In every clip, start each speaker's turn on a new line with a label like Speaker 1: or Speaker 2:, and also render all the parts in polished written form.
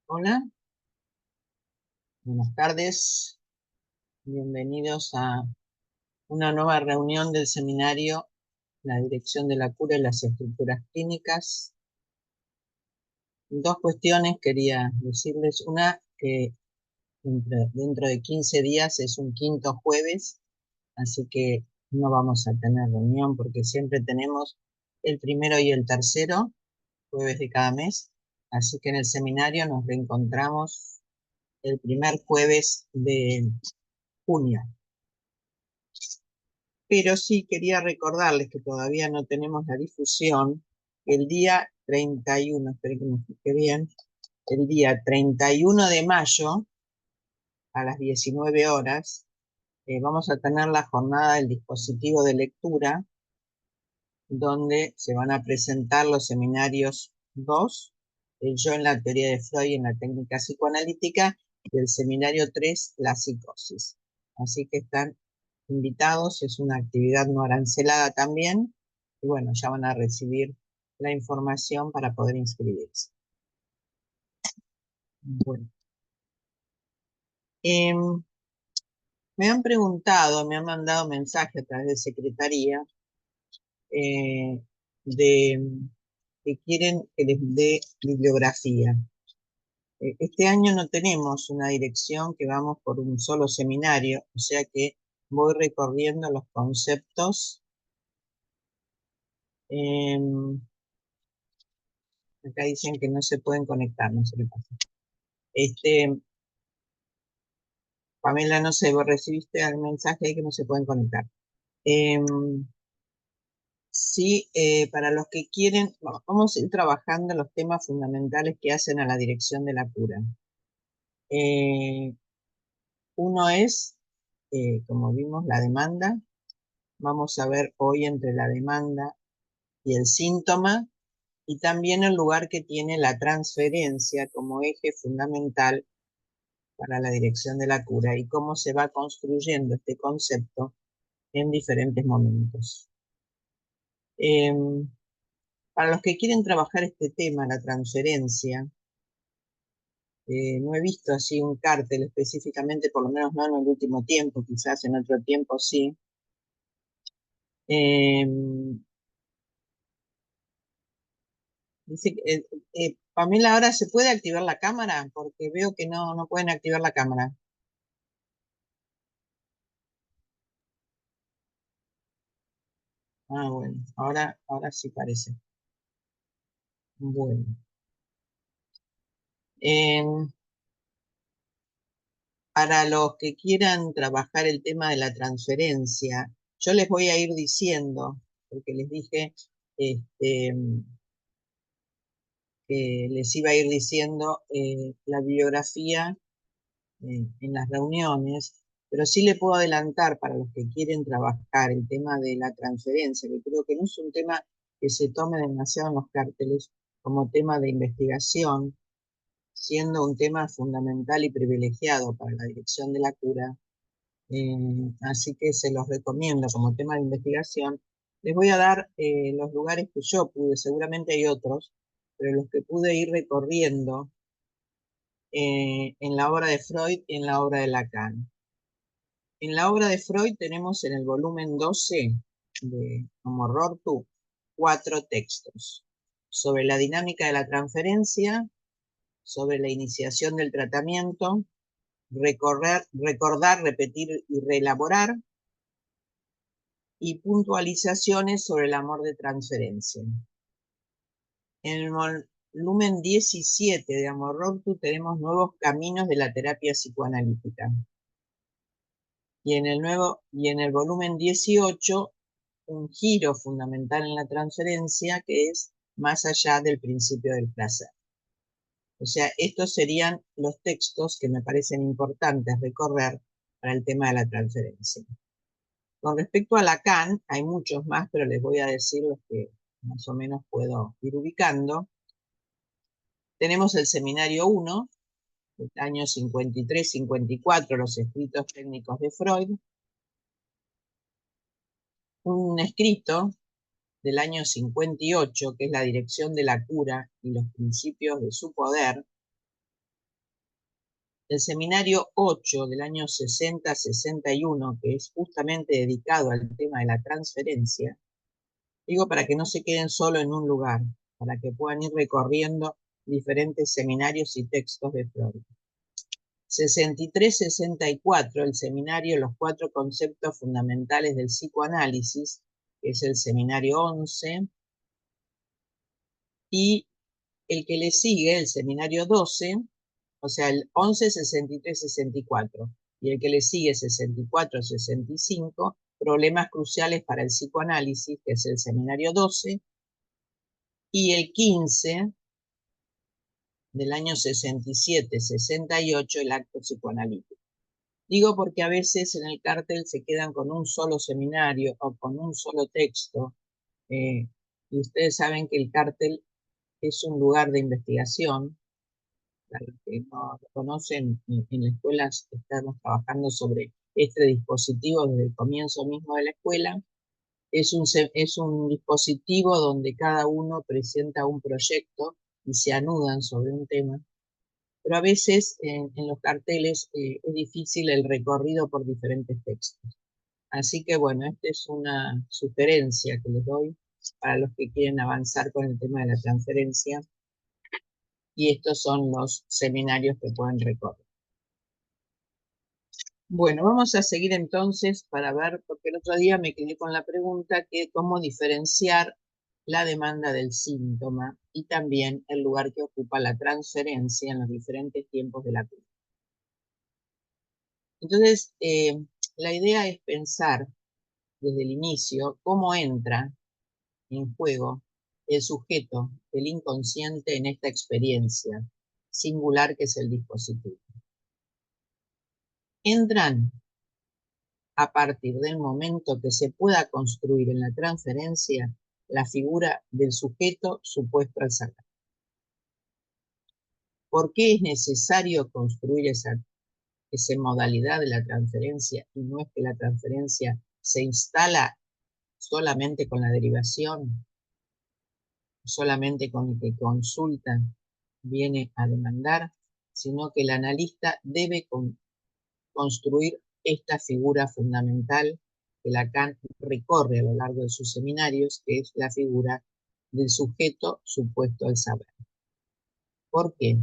Speaker 1: Hola, buenas tardes. Bienvenidos a una nueva reunión del seminario La Dirección de la Cura y las Estructuras Clínicas. Dos cuestiones quería decirles. Una, que dentro de 15 días es un quinto jueves, así que no vamos a tener reunión porque siempre tenemos el primero y el tercero jueves de cada mes. Así que en el seminario nos reencontramos el primer jueves de junio. Pero sí quería recordarles que todavía no tenemos la difusión. El día 31, espero que me fije bien, el día 31 de mayo a las 19 horas vamos a tener la jornada del dispositivo de lectura, donde se van a presentar los seminarios 2, el yo en la teoría de Freud y en la técnica psicoanalítica, y el seminario 3, la psicosis. Así que están invitados, es una actividad no arancelada también, y bueno, ya van a recibir la información para poder inscribirse. Bueno, me han preguntado, me han mandado mensaje a través de secretaría eh, de que quieren que les dé bibliografía. Este año no tenemos una dirección, que vamos por un solo seminario, o sea que voy recorriendo los conceptos. Acá dicen que no se pueden conectar, no sé qué pasa. Pamela, no sé, vos recibiste el mensaje de que no se pueden conectar. Sí, para los que quieren, vamos a ir trabajando los temas fundamentales que hacen a la dirección de la cura. Uno es, como vimos, la demanda. Vamos a ver hoy entre la demanda y el síntoma, y también el lugar que tiene la transferencia como eje fundamental para la dirección de la cura y cómo se va construyendo este concepto en diferentes momentos. Para los que quieren trabajar este tema, la transferencia, no he visto así un cártel específicamente, por lo menos no en el último tiempo, quizás en otro tiempo sí. Eh, Dice, Pamela, ¿ahora se puede activar la cámara? Porque veo que no pueden activar la cámara. Ah, bueno, ahora sí parece. Bueno. Para los que quieran trabajar el tema de la transferencia, yo les voy a ir diciendo, porque les dije que les iba a ir diciendo la bibliografía en las reuniones, pero sí le puedo adelantar para los que quieren trabajar el tema de la transferencia, que creo que no es un tema que se tome demasiado en los cárteles como tema de investigación, siendo un tema fundamental y privilegiado para la dirección de la cura. Así que se los recomiendo como tema de investigación. Les voy a dar los lugares que yo pude, seguramente hay otros, pero los que pude ir recorriendo en la obra de Freud y en la obra de Lacan. En la obra de Freud tenemos en el volumen 12 de Homo Rortu 4 textos sobre la dinámica de la transferencia, sobre la iniciación del tratamiento, recordar, repetir y reelaborar, y puntualizaciones sobre el amor de transferencia. En el volumen 17 de Amor Rortu tenemos nuevos caminos de la terapia psicoanalítica. Y en el volumen 18, un giro fundamental en la transferencia, que es más allá del principio del placer. O sea, estos serían los textos que me parecen importantes recorrer para el tema de la transferencia. Con respecto a Lacan, hay muchos más, pero les voy a decir los que más o menos puedo ir ubicando. Tenemos el seminario 1, del año 53-54, los escritos técnicos de Freud. Un escrito del año 58, que es la dirección de la cura y los principios de su poder. El seminario 8 del año 60-61, que es justamente dedicado al tema de la transferencia, digo para que no se queden solo en un lugar, para que puedan ir recorriendo diferentes seminarios y textos de Freud. 63-64, el seminario Los 4 conceptos fundamentales del psicoanálisis, que es el seminario 11, y el que le sigue, el seminario 12, o sea, el 11, 63, 64, y el que le sigue, 64, 65, problemas cruciales para el psicoanálisis, que es el seminario 12, y el 15, del año 67, 68, el acto psicoanalítico. Digo porque a veces en el cartel se quedan con un solo seminario o con un solo texto, y ustedes saben que el cartel es un lugar de investigación. Para los que no lo conocen, en la escuela estamos trabajando sobre este dispositivo desde el comienzo mismo de la escuela. Es un dispositivo donde cada uno presenta un proyecto y se anudan sobre un tema, pero a veces en los carteles es difícil el recorrido por diferentes textos. Así que bueno, esta es una sugerencia que les doy para los que quieren avanzar con el tema de la transferencia, y estos son los seminarios que pueden recorrer. Bueno, vamos a seguir entonces para ver, porque el otro día me quedé con la pregunta que cómo diferenciar la demanda del síntoma y también el lugar que ocupa la transferencia en los diferentes tiempos de la vida. Entonces, la idea es pensar desde el inicio cómo entra en juego el sujeto, el inconsciente en esta experiencia singular que es el dispositivo. Entran a partir del momento que se pueda construir en la transferencia la figura del sujeto supuesto al saber. ¿Por qué es necesario construir esa modalidad de la transferencia y no es que la transferencia se instala solamente con la derivación, solamente con el que consulta viene a demandar, sino que el analista debe construir esta figura fundamental que Lacan recorre a lo largo de sus seminarios, que es la figura del sujeto supuesto al saber. ¿Por qué?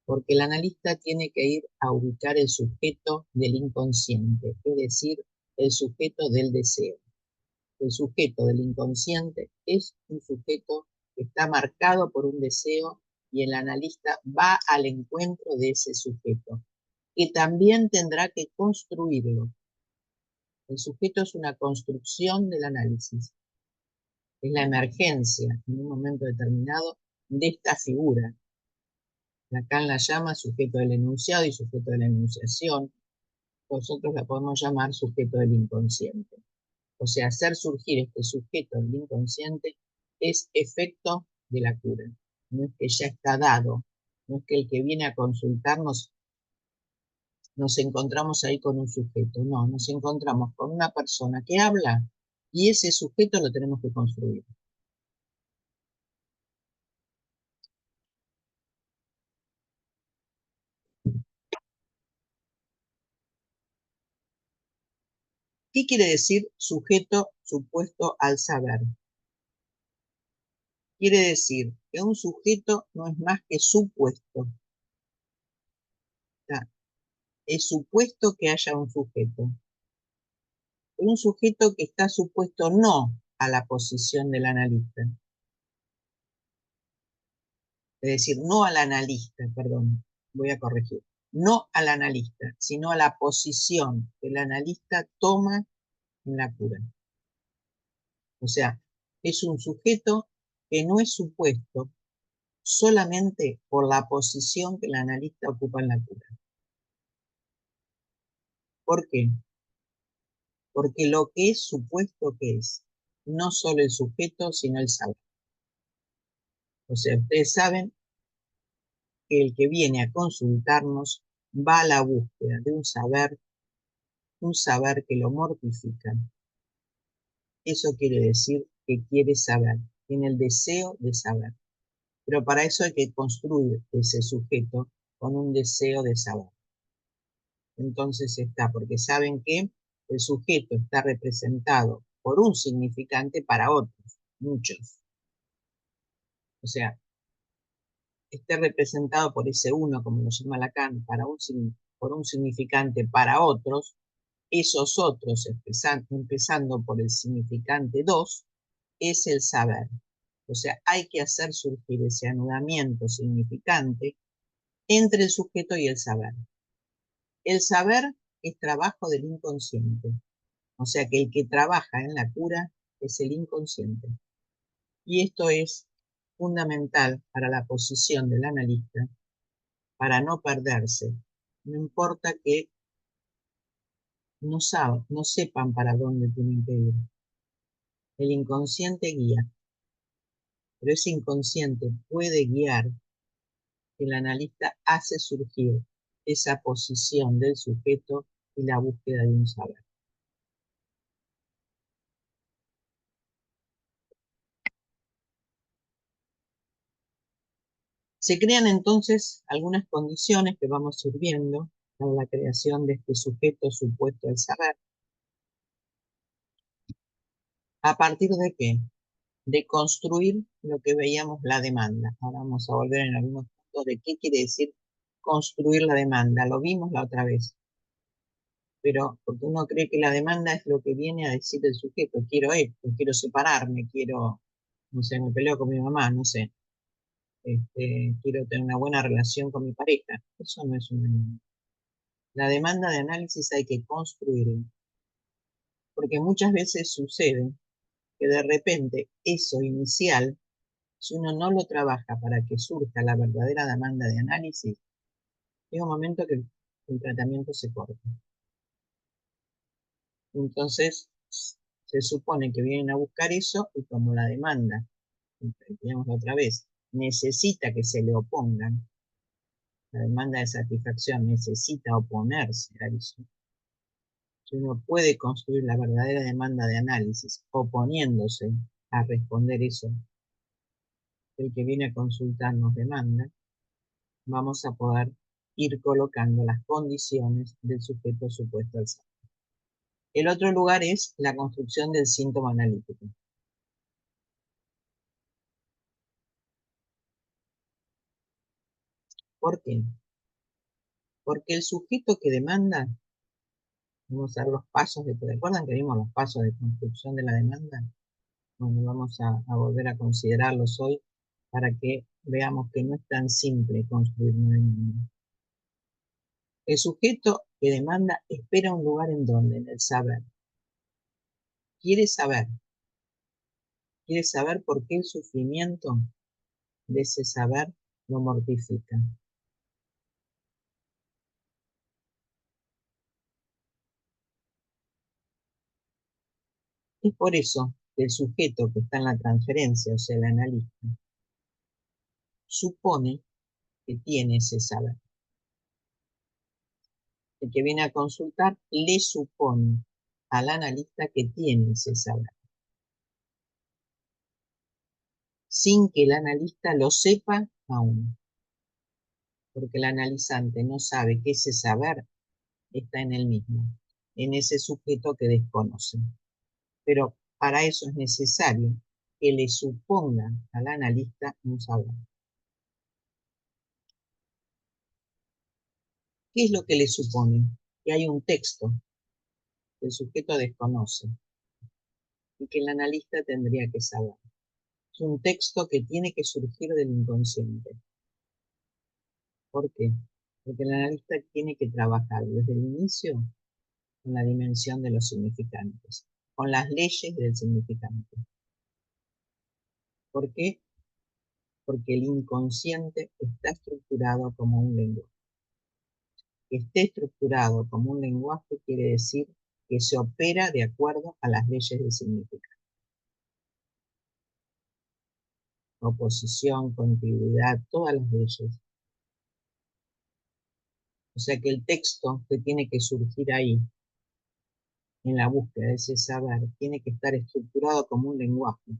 Speaker 1: Porque el analista tiene que ir a ubicar el sujeto del inconsciente, es decir, el sujeto del deseo. El sujeto del inconsciente es un sujeto que está marcado por un deseo y el analista va al encuentro de ese sujeto, que también tendrá que construirlo. El sujeto es una construcción del análisis, es la emergencia en un momento determinado de esta figura. Lacan la llama sujeto del enunciado y sujeto de la enunciación. Nosotros la podemos llamar sujeto del inconsciente. O sea, hacer surgir este sujeto del inconsciente es efecto de la cura. No es que ya está dado, no es que el que viene a consultarnos nos encontramos ahí con un sujeto, no, nos encontramos con una persona que habla y ese sujeto lo tenemos que construir. ¿Qué quiere decir sujeto supuesto al saber? Quiere decir que un sujeto no es más que supuesto. Es supuesto que haya un sujeto. Un sujeto que está supuesto no a la posición del analista. Es decir, no al analista, perdón, voy a corregir. No al analista, sino a la posición que el analista toma en la cura. O sea, es un sujeto que no es supuesto solamente por la posición que el analista ocupa en la cura. ¿Por qué? Porque lo que es supuesto que es, no solo el sujeto, sino el saber. O sea, ustedes saben que el que viene a consultarnos va a la búsqueda de un saber que lo mortifica. Eso quiere decir que quiere saber, tiene el deseo de saber. Pero para eso hay que construir ese sujeto con un deseo de saber. Entonces está, porque saben que el sujeto está representado por un significante para otros, muchos. O sea, esté representado por ese uno, como lo llama Lacan, por un significante para otros, esos otros, empezando por el significante 2, es el saber. O sea, hay que hacer surgir ese anudamiento significante entre el sujeto y el saber. El saber es trabajo del inconsciente. O sea que el que trabaja en la cura es el inconsciente. Y esto es fundamental para la posición del analista, para no perderse. No importa que no sepan para dónde tienen que ir. El inconsciente guía, pero ese inconsciente puede guiar que el analista hace surgir esa posición del sujeto y la búsqueda de un saber. Se crean entonces algunas condiciones que vamos a ir viendo para la creación de este sujeto supuesto al saber. ¿A partir de qué? De construir lo que veíamos la demanda. Ahora vamos a volver en algunos puntos de qué quiere decir construir la demanda. Lo vimos la otra vez, pero porque uno cree que la demanda es lo que viene a decir el sujeto. Quiero esto, quiero separarme, quiero, no sé, me peleo con mi mamá, no sé. Quiero tener una buena relación con mi pareja. Eso no es una demanda. La demanda de análisis hay que construirla, porque muchas veces sucede que de repente eso inicial, si uno no lo trabaja para que surja la verdadera demanda de análisis, llega un momento que el tratamiento se corta. Entonces, se supone que vienen a buscar eso y como la demanda, digamos otra vez, necesita que se le opongan, la demanda de satisfacción necesita oponerse a eso. Si uno puede construir la verdadera demanda de análisis oponiéndose a responder eso, el que viene a consultar nos demanda, vamos a poder ir colocando las condiciones del sujeto supuesto al saber. El otro lugar es la construcción del síntoma analítico. ¿Por qué? Porque el sujeto que demanda, vamos a ver los pasos de, ¿recuerdan que vimos los pasos de construcción de la demanda? Bueno, vamos a volver a considerarlos hoy para que veamos que no es tan simple construir una demanda. El sujeto que demanda espera un lugar en donde, en el saber. Quiere saber por qué el sufrimiento de ese saber lo mortifica. Es por eso que el sujeto que está en la transferencia, o sea, el analista, supone que tiene ese saber. El que viene a consultar le supone al analista que tiene ese saber, sin que el analista lo sepa aún, porque el analizante no sabe que ese saber está en él mismo, en ese sujeto que desconoce. Pero para eso es necesario que le suponga al analista un saber. ¿Qué es lo que le supone? Que hay un texto que el sujeto desconoce y que el analista tendría que saber. Es un texto que tiene que surgir del inconsciente. ¿Por qué? Porque el analista tiene que trabajar desde el inicio con la dimensión de los significantes, con las leyes del significante. ¿Por qué? Porque el inconsciente está estructurado como un lenguaje. Que esté estructurado como un lenguaje quiere decir que se opera de acuerdo a las leyes del significado. Oposición, continuidad, todas las leyes. O sea que el texto que tiene que surgir ahí, en la búsqueda de ese saber, tiene que estar estructurado como un lenguaje.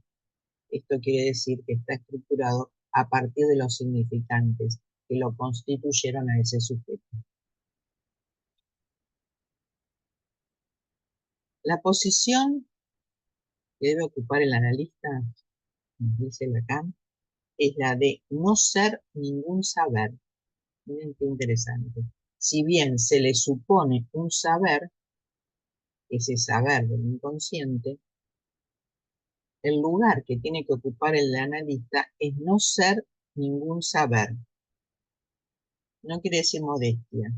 Speaker 1: Esto quiere decir que está estructurado a partir de los significantes, que lo constituyeron a ese sujeto. La posición que debe ocupar el analista, nos dice Lacan, es la de no ser ningún saber. Miren qué interesante. Si bien se le supone un saber, ese saber del inconsciente, el lugar que tiene que ocupar el analista es no ser ningún saber. No quiere decir modestia,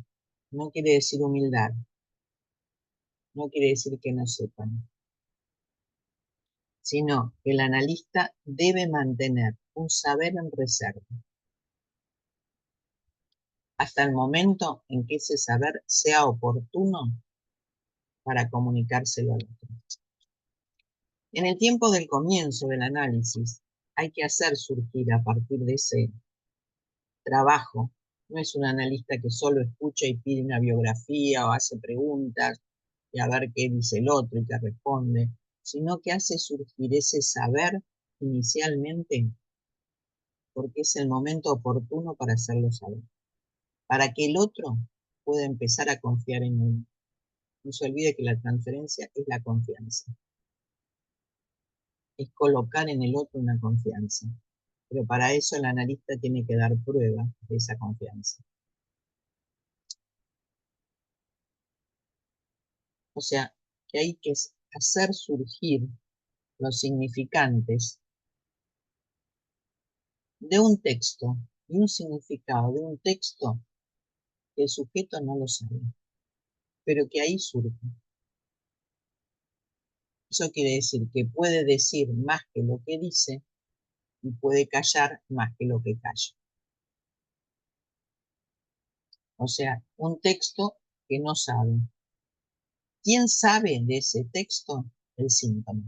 Speaker 1: no quiere decir humildad, no quiere decir que no sepan, sino que el analista debe mantener un saber en reserva hasta el momento en que ese saber sea oportuno para comunicárselo al otro. En el tiempo del comienzo del análisis, hay que hacer surgir a partir de ese trabajo. No es un analista que solo escucha y pide una biografía o hace preguntas y a ver qué dice el otro y qué responde, sino que hace surgir ese saber inicialmente porque es el momento oportuno para hacerlo saber, para que el otro pueda empezar a confiar en él. No se olvide que la transferencia es la confianza, es colocar en el otro una confianza, pero para eso el analista tiene que dar prueba de esa confianza. O sea, que hay que hacer surgir los significantes de un texto y un significado de un texto que el sujeto no lo sabe, pero que ahí surge. Eso quiere decir que puede decir más que lo que dice y puede callar más que lo que calla. O sea, un texto que no sabe. ¿Quién sabe de ese texto? El síntoma.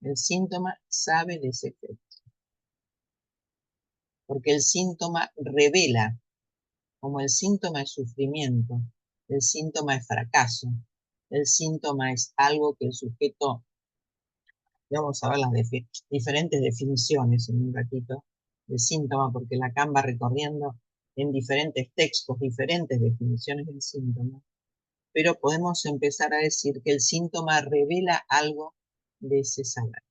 Speaker 1: El síntoma sabe de ese texto. Porque el síntoma revela, como el síntoma es sufrimiento, el síntoma es fracaso, el síntoma es algo que el sujeto, vamos a ver las diferentes definiciones en un ratito, del síntoma, porque Lacan va recorriendo en diferentes textos, diferentes definiciones del síntoma, pero podemos empezar a decir que el síntoma revela algo de ese saber.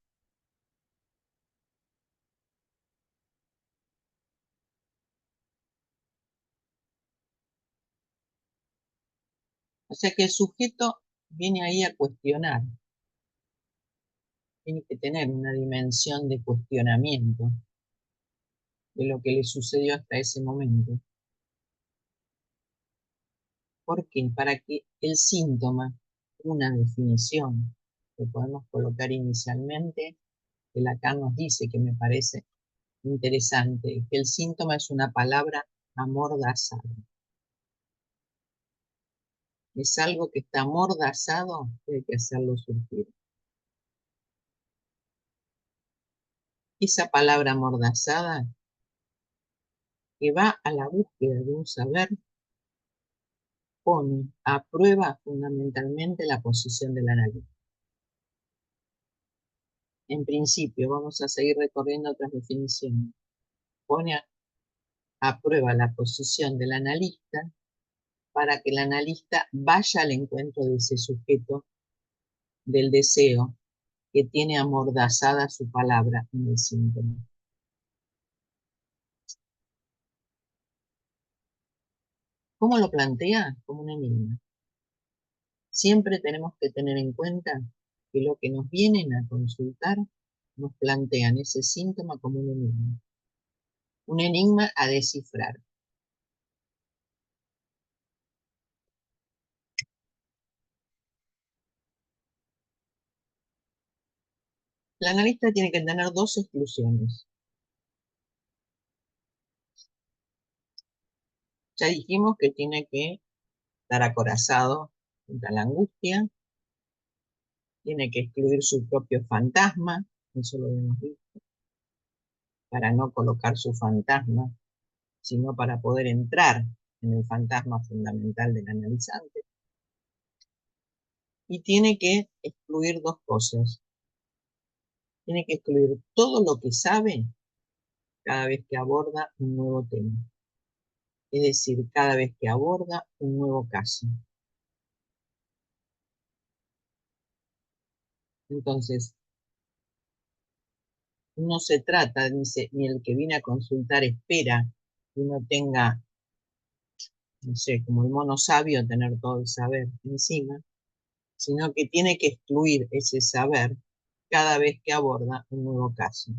Speaker 1: O sea que el sujeto viene ahí a cuestionar, tiene que tener una dimensión de cuestionamiento de lo que le sucedió hasta ese momento. ¿Por qué? Para que el síntoma, una definición que podemos colocar inicialmente, que Lacan nos dice que me parece interesante, que el síntoma es una palabra amordazada. Es algo que está amordazado, que hay que hacerlo surgir. Esa palabra amordazada que va a la búsqueda de un saber pone a prueba fundamentalmente la posición del analista. En principio, vamos a seguir recorriendo otras definiciones. Pone a prueba la posición del analista para que el analista vaya al encuentro de ese sujeto del deseo que tiene amordazada su palabra en el síntoma. ¿Cómo lo plantea? Como un enigma. Siempre tenemos que tener en cuenta que lo que nos vienen a consultar nos plantean ese síntoma como un enigma a descifrar. El analista tiene que tener dos exclusiones. Ya dijimos que tiene que estar acorazado contra la angustia, tiene que excluir su propio fantasma, eso lo hemos visto, para no colocar su fantasma, sino para poder entrar en el fantasma fundamental del analizante. Y tiene que excluir dos cosas. Tiene que excluir todo lo que sabe cada vez que aborda un nuevo tema. Es decir, cada vez que aborda un nuevo caso. Entonces, no se trata, dice, ni el que viene a consultar espera que uno tenga, no sé, como el mono sabio, tener todo el saber encima, sino que tiene que excluir ese saber cada vez que aborda un nuevo caso.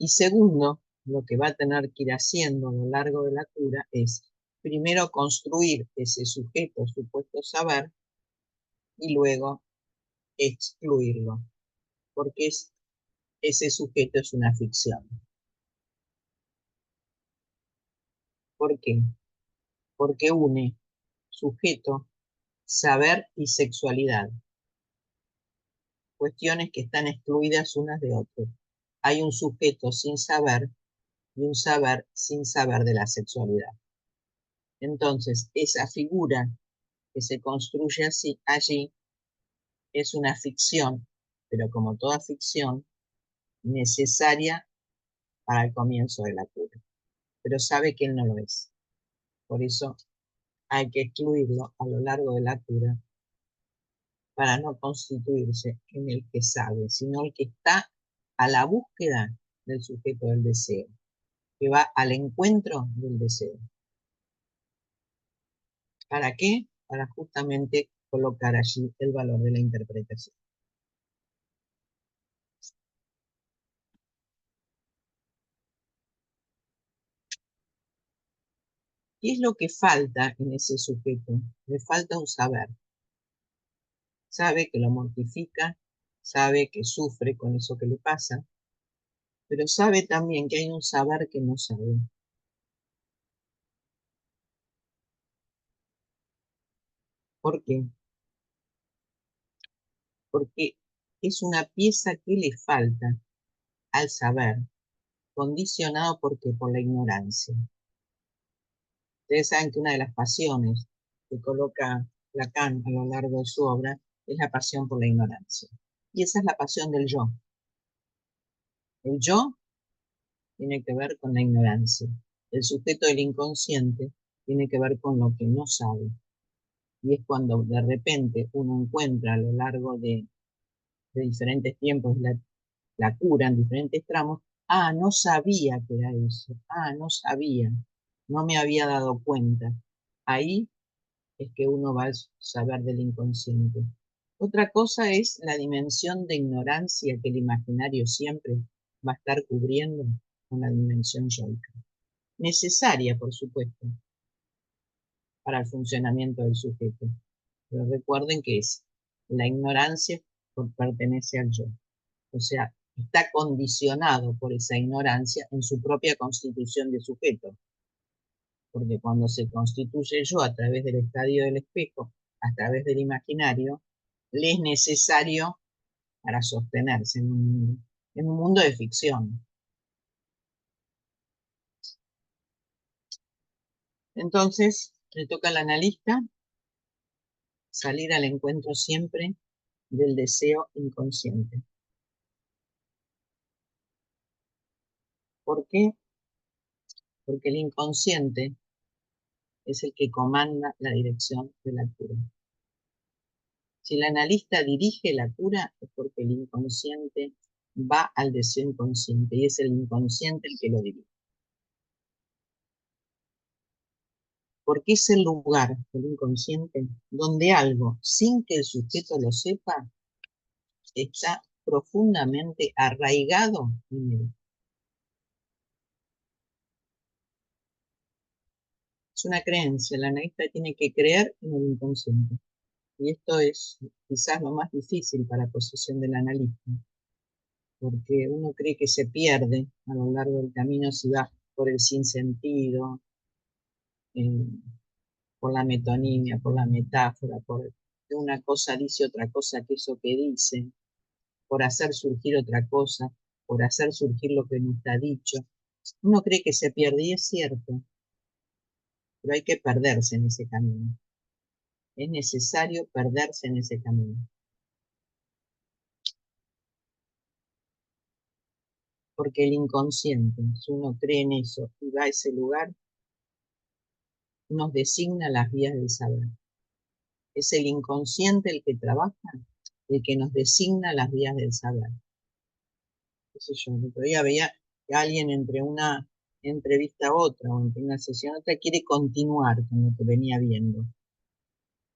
Speaker 1: Y segundo, lo que va a tener que ir haciendo a lo largo de la cura es, primero, construir ese sujeto, supuesto saber, y luego excluirlo, porque ese sujeto es una ficción. ¿Por qué? Porque une sujeto, saber y sexualidad, cuestiones que están excluidas unas de otras. Hay un sujeto sin saber y un saber sin saber de la sexualidad. Entonces, esa figura que se construye allí es una ficción, pero como toda ficción, necesaria para el comienzo de la cura. Pero sabe que él no lo es. Por eso hay que excluirlo a lo largo de la cura para no constituirse en el que sabe, sino el que está a la búsqueda del sujeto del deseo, que va al encuentro del deseo. ¿Para qué? Para justamente colocar allí el valor de la interpretación. ¿Qué es lo que falta en ese sujeto? Le falta un saber. Sabe que lo mortifica, sabe que sufre con eso que le pasa, pero sabe también que hay un saber que no sabe. ¿Por qué? Porque es una pieza que le falta al saber, condicionado por la ignorancia. Ustedes saben que una de las pasiones que coloca Lacan a lo largo de su obra es la pasión por la ignorancia. Y esa es la pasión del yo. El yo tiene que ver con la ignorancia. El sujeto del inconsciente tiene que ver con lo que no sabe. Y es cuando de repente uno encuentra a lo largo de diferentes tiempos la cura en diferentes tramos. Ah, no sabía que era eso. Ah, no sabía. No me había dado cuenta. Ahí es que uno va a saber del inconsciente. Otra cosa es la dimensión de ignorancia que el imaginario siempre va a estar cubriendo con la dimensión yoica. Necesaria, por supuesto, para el funcionamiento del sujeto. Pero recuerden que es la ignorancia pertenece al yo. O sea, está condicionado por esa ignorancia en su propia constitución de sujeto. Porque cuando se constituye el yo a través del estadio del espejo, a través del imaginario, le es necesario para sostenerse en un mundo de ficción. Entonces, le toca al analista salir al encuentro siempre del deseo inconsciente. ¿Por qué? Porque el inconsciente es el que comanda la dirección de la cura. Si el analista dirige la cura, es porque el inconsciente va al deseo inconsciente y es el inconsciente el que lo dirige. Porque es el lugar del inconsciente donde algo, sin que el sujeto lo sepa, está profundamente arraigado en él. Es una creencia, el analista tiene que creer en el inconsciente. Y esto es quizás lo más difícil para la posición del analista, porque uno cree que se pierde a lo largo del camino si va por el sinsentido, eh, por la metonimia, por la metáfora, por que una cosa dice otra cosa que eso que dice, por hacer surgir otra cosa, por hacer surgir lo que no está dicho. Uno cree que se pierde y es cierto, pero hay que perderse en ese camino. Es necesario perderse en ese camino. Porque el inconsciente, si uno cree en eso y va a ese lugar, nos designa las vías del saber. Es el inconsciente el que trabaja, el que nos designa las vías del saber. Qué sé yo, el otro día veía que alguien entre una entrevista a otra o entre una sesión a otra quiere continuar con lo que venía viendo.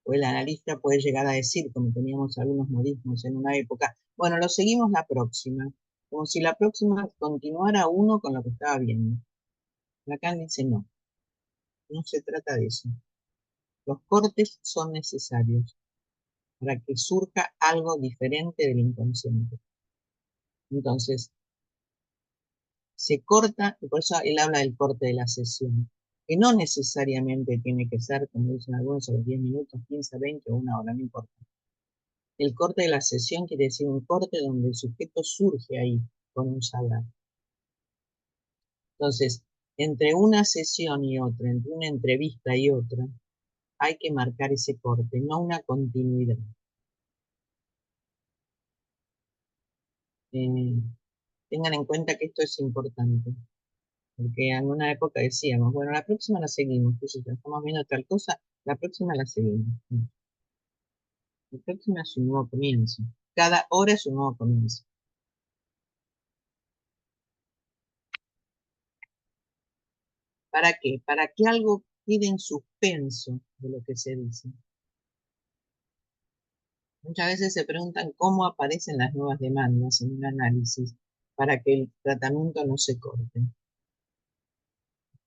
Speaker 1: O el analista puede llegar a decir, como teníamos algunos modismos en una época, bueno, lo seguimos la próxima, como si la próxima continuara uno con lo que estaba viendo. Lacan dice no, no se trata de eso. Los cortes son necesarios para que surja algo diferente del inconsciente. Entonces, se corta, y por eso él habla del corte de la sesión, que no necesariamente tiene que ser, como dicen algunos, a los 10 minutos, 15, 20 o una hora, no importa. El corte de la sesión quiere decir un corte donde el sujeto surge ahí con un saber. Entonces, entre una sesión y otra, entre una entrevista y otra, hay que marcar ese corte, no una continuidad. Eh, Tengan en cuenta que esto es importante, porque en una época decíamos, bueno, la próxima la seguimos, pues si estamos viendo tal cosa, la próxima la seguimos. La próxima es un nuevo comienzo. Cada hora es un nuevo comienzo. ¿Para qué? Para que algo quede en suspenso de lo que se dice. Muchas veces se preguntan cómo aparecen las nuevas demandas en un análisis para que el tratamiento no se corte.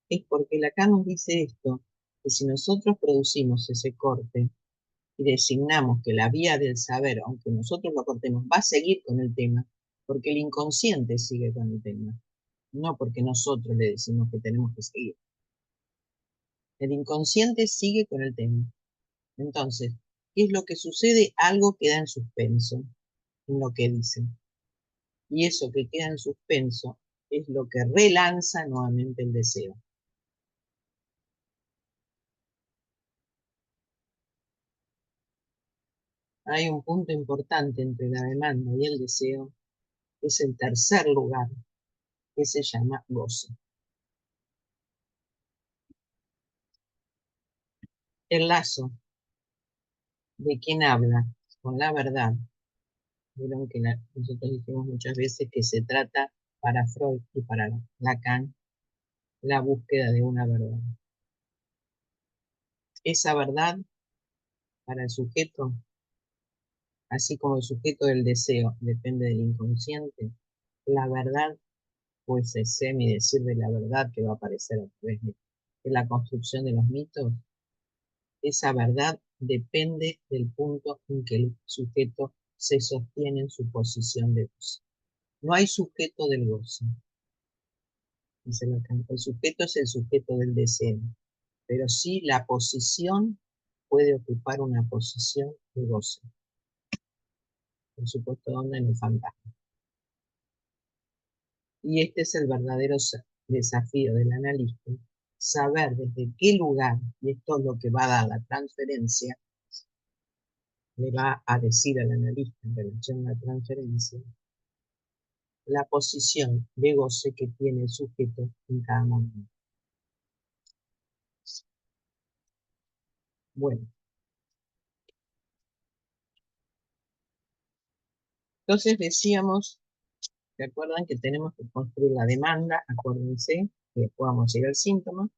Speaker 1: Es porque Lacan nos dice esto, que si nosotros producimos ese corte y designamos que la vía del saber, aunque nosotros lo cortemos, va a seguir con el tema, porque el inconsciente sigue con el tema, no porque nosotros le decimos que tenemos que seguir. El inconsciente sigue con el tema. Entonces, ¿qué es lo que sucede? Algo queda en suspenso en lo que dicen. Y eso que queda en suspenso es lo que relanza nuevamente el deseo. Hay un punto importante entre la demanda y el deseo, que es el tercer lugar, que se llama goce. El lazo de quien habla con la verdad. Vieron que nosotros dijimos muchas veces que se trata para Freud y para Lacan la búsqueda de una verdad. Esa verdad para el sujeto, así como el sujeto del deseo depende del inconsciente, la verdad, pues ese semidecir de la verdad que va a aparecer a través de la construcción de los mitos, esa verdad depende del punto en que el sujeto se sostiene en su posición de goce. No hay sujeto del goce, dice Lacan. El sujeto es el sujeto del deseo, pero sí la posición puede ocupar una posición de goce. Por supuesto, ¿dónde? En el fantasma. Y este es el verdadero desafío del analista, saber desde qué lugar, y esto es lo que va a dar la transferencia, le va a decir al analista en relación a la transferencia, la posición de goce que tiene el sujeto en cada momento. Bueno, entonces decíamos, ¿se acuerdan que tenemos que construir la demanda? Acuérdense, que después vamos a ir al síntoma.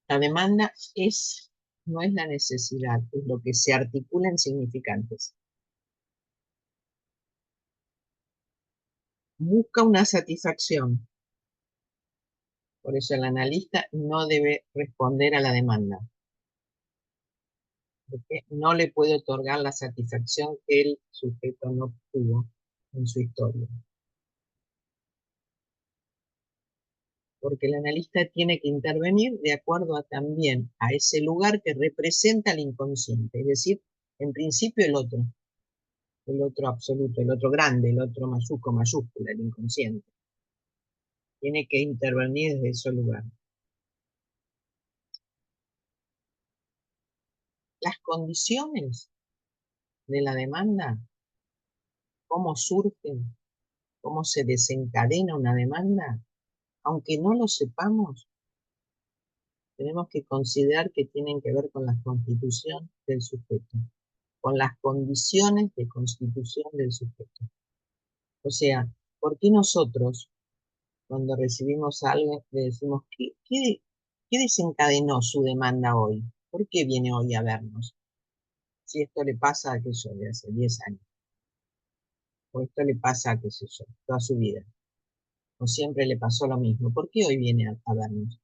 Speaker 1: La demanda no es la necesidad, es lo que se articula en significantes. Busca una satisfacción. Por eso el analista no debe responder a la demanda, porque no le puede otorgar la satisfacción que el sujeto no obtuvo en su historia. Porque el analista tiene que intervenir de acuerdo también a ese lugar que representa el inconsciente, es decir, en principio el otro absoluto, el otro grande, el otro mayúscula, el inconsciente. Tiene que intervenir desde ese lugar. Las condiciones de la demanda cómo surge, cómo se desencadena una demanda, aunque no lo sepamos, tenemos que considerar que tienen que ver con la constitución del sujeto, con las condiciones de constitución del sujeto. O sea, ¿por qué nosotros, cuando recibimos algo, le decimos, ¿qué desencadenó su demanda hoy? ¿Por qué viene hoy a vernos? Si esto le pasa a aquello de hace 10 años, o esto le pasa a qué sé yo, toda su vida, o siempre le pasó lo mismo, ¿por qué hoy viene a vernos?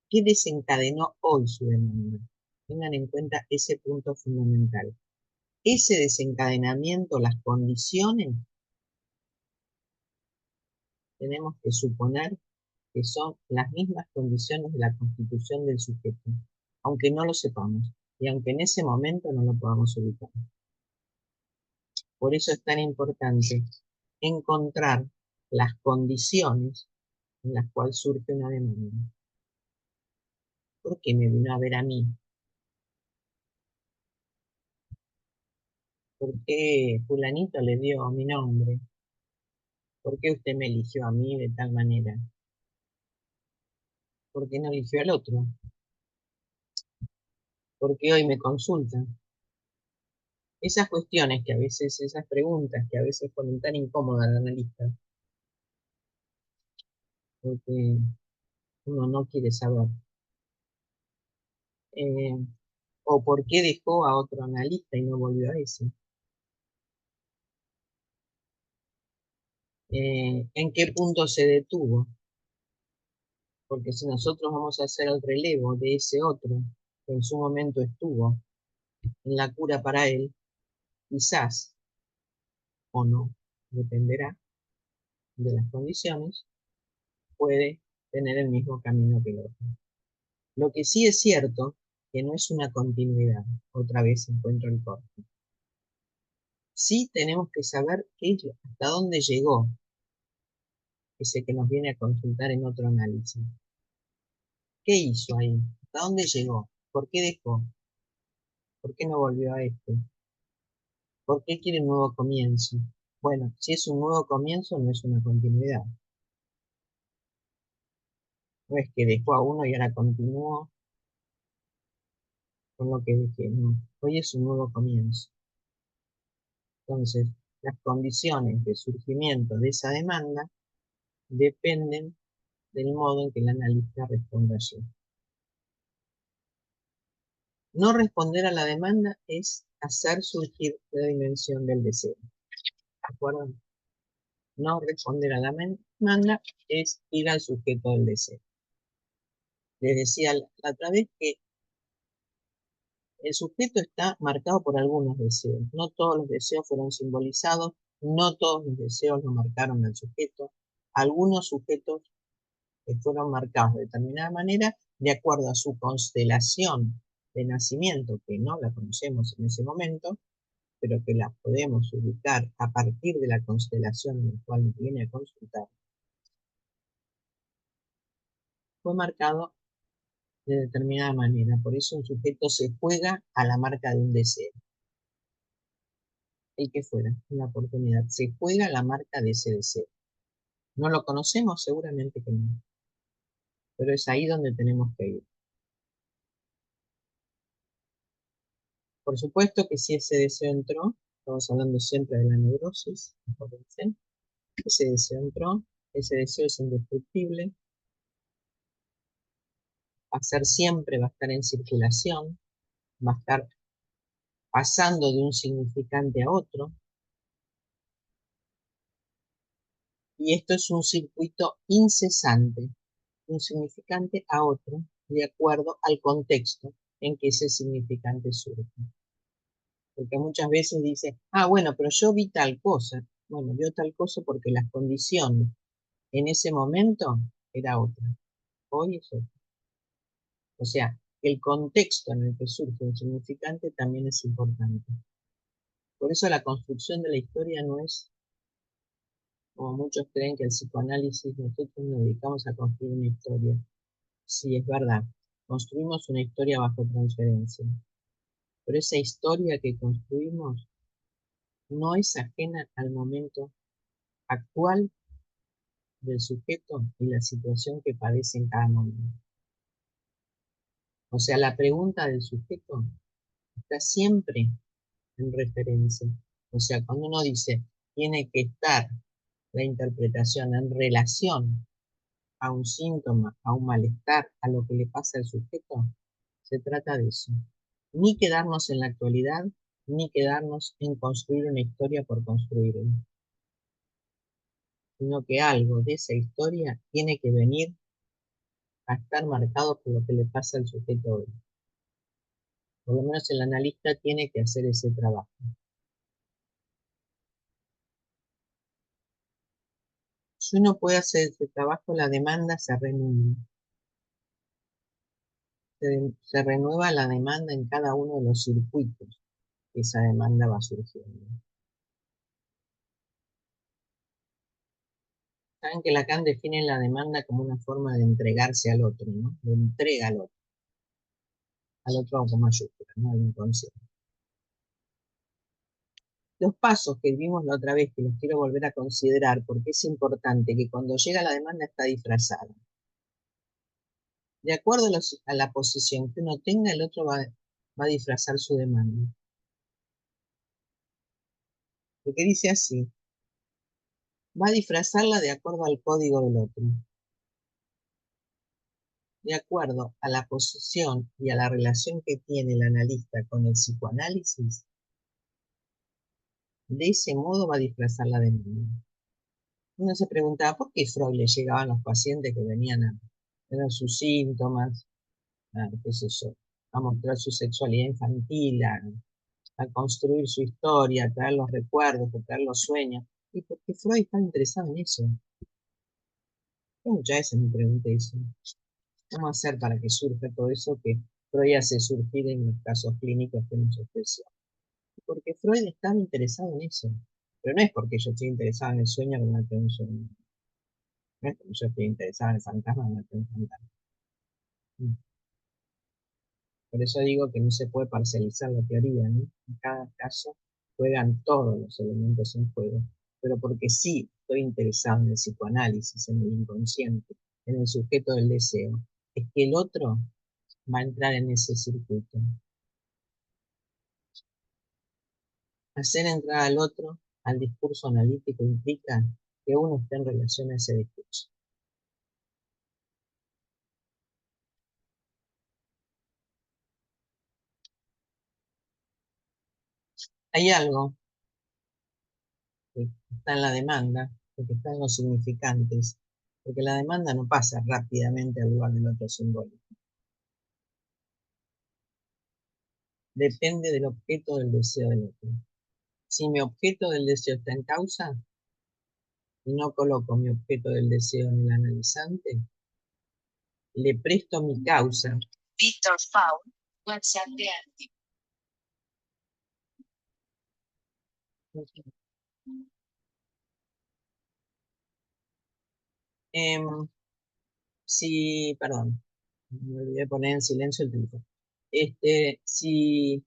Speaker 1: ¿Qué desencadenó hoy su demanda? Tengan en cuenta ese punto fundamental. Ese desencadenamiento, las condiciones, tenemos que suponer que son las mismas condiciones de la constitución del sujeto, aunque no lo sepamos y aunque en ese momento no lo podamos ubicar. Por eso es tan importante encontrar las condiciones en las cuales surge una demanda. ¿Por qué me vino a ver a mí? ¿Por qué fulanito le dio mi nombre? ¿Por qué usted me eligió a mí de tal manera? ¿Por qué no eligió al otro? ¿Por qué hoy me consulta? Esas cuestiones que a veces, esas preguntas que a veces ponen tan incómoda al analista, porque uno no quiere saber. Eh, o por qué dejó a otro analista y no volvió a ese. ¿En qué punto se detuvo? Porque si nosotros vamos a hacer el relevo de ese otro, que en su momento estuvo en la cura para él, quizás o no, dependerá de las condiciones, puede tener el mismo camino que el otro. Lo que sí es cierto, que no es una continuidad. Otra vez encuentro el corte. Sí tenemos que saber hasta dónde llegó ese que nos viene a consultar en otro análisis. ¿Qué hizo ahí? ¿Hasta dónde llegó? ¿Por qué dejó? ¿Por qué no volvió a esto? ¿Por qué quiere un nuevo comienzo? Bueno, si es un nuevo comienzo, no es una continuidad. No es que dejó a uno y ahora continuó con lo que dejé. No, hoy es un nuevo comienzo. Entonces, las condiciones de surgimiento de esa demanda dependen del modo en que el analista responda allí. No responder a la demanda es hacer surgir la dimensión del deseo. ¿De acuerdo? No responder a la demanda es ir al sujeto del deseo. Les decía la otra vez que el sujeto está marcado por algunos deseos. No todos los deseos fueron simbolizados, no todos los deseos lo marcaron al sujeto. Algunos sujetos fueron marcados de determinada manera de acuerdo a su constelación de nacimiento, que no la conocemos en ese momento, pero que la podemos ubicar a partir de la constelación en la cual nos viene a consultar. Fue marcado de determinada manera. Por eso un sujeto se juega a la marca de un deseo. El que fuera, una oportunidad. Se juega a la marca de ese deseo. ¿No lo conocemos? Seguramente que no. Pero es ahí donde tenemos que ir. Por supuesto que si ese deseo entró, estamos hablando siempre de la neurosis, acuérdense, ese deseo entró, ese deseo es indestructible, va a ser siempre, va a estar en circulación, va a estar pasando de un significante a otro, y esto es un circuito incesante, de un significante a otro, de acuerdo al contexto en que ese significante surge. Porque muchas veces dice, ah, bueno, pero yo vi tal cosa. Bueno, vio tal cosa porque las condiciones en ese momento era otra. Hoy es otra. O sea, el contexto en el que surge un significante también es importante. Por eso la construcción de la historia no es, como muchos creen que el psicoanálisis, nosotros nos dedicamos a construir una historia. Sí, es verdad, construimos una historia bajo transferencia. Pero esa historia que construimos no es ajena al momento actual del sujeto y la situación que padece en cada momento. O sea, la pregunta del sujeto está siempre en referencia. O sea, cuando uno dice, tiene que estar la interpretación en relación a un síntoma, a un malestar, a lo que le pasa al sujeto, se trata de eso. Ni quedarnos en la actualidad, ni quedarnos en construir una historia por construirla, sino que algo de esa historia tiene que venir a estar marcado por lo que le pasa al sujeto hoy. Por lo menos el analista tiene que hacer ese trabajo. Si uno puede hacer ese trabajo, la demanda se renueva. Se renueva la demanda en cada uno de los circuitos que esa demanda va surgiendo. Saben que Lacan define la demanda como una forma de entregarse al otro, ¿no? De entrega al otro con mayúsculas, ¿no? Al inconsciente. Los pasos que vimos la otra vez, que los quiero volver a considerar, porque es importante que cuando llega la demanda está disfrazada. De acuerdo a la posición que uno tenga, el otro va a disfrazar su demanda. Porque dice así, va a disfrazarla de acuerdo al código del otro. De acuerdo a la posición y a la relación que tiene el analista con el psicoanálisis, de ese modo va a disfrazar la demanda. Uno se preguntaba por qué Freud le llegaban los pacientes que venían a ver sus síntomas, qué sé yo, a mostrar su sexualidad infantil, a construir su historia, a traer los recuerdos, a traer los sueños. Y porque Freud estaba interesado en eso. Yo muchas veces me pregunté eso. ¿Cómo hacer para que surja todo eso que Freud hace surgir en los casos clínicos que nos ofreció? Porque Freud estaba interesado en eso. Pero no es porque yo estoy interesado en el sueño que no tengo un sueño. No es porque yo estoy interesado en el fantasma que no tengo un fantasma. Por eso digo que no se puede parcializar la teoría, ¿no? En cada caso juegan todos los elementos en juego. Pero porque sí estoy interesado en el psicoanálisis, en el inconsciente, en el sujeto del deseo, es que el otro va a entrar en ese circuito. Hacer entrar al otro al discurso analítico implica que uno esté en relación a ese discurso. Hay algo que está en la demanda, que está en los significantes, porque la demanda no pasa rápidamente al lugar del otro simbólico. Depende del objeto del deseo del otro. Si mi objeto del deseo está en causa y no coloco mi objeto del deseo en el analizante, le presto mi causa. Víctor Paul, WhatsApp de Andy. Si, perdón, me olvidé poner en silencio el teléfono. Si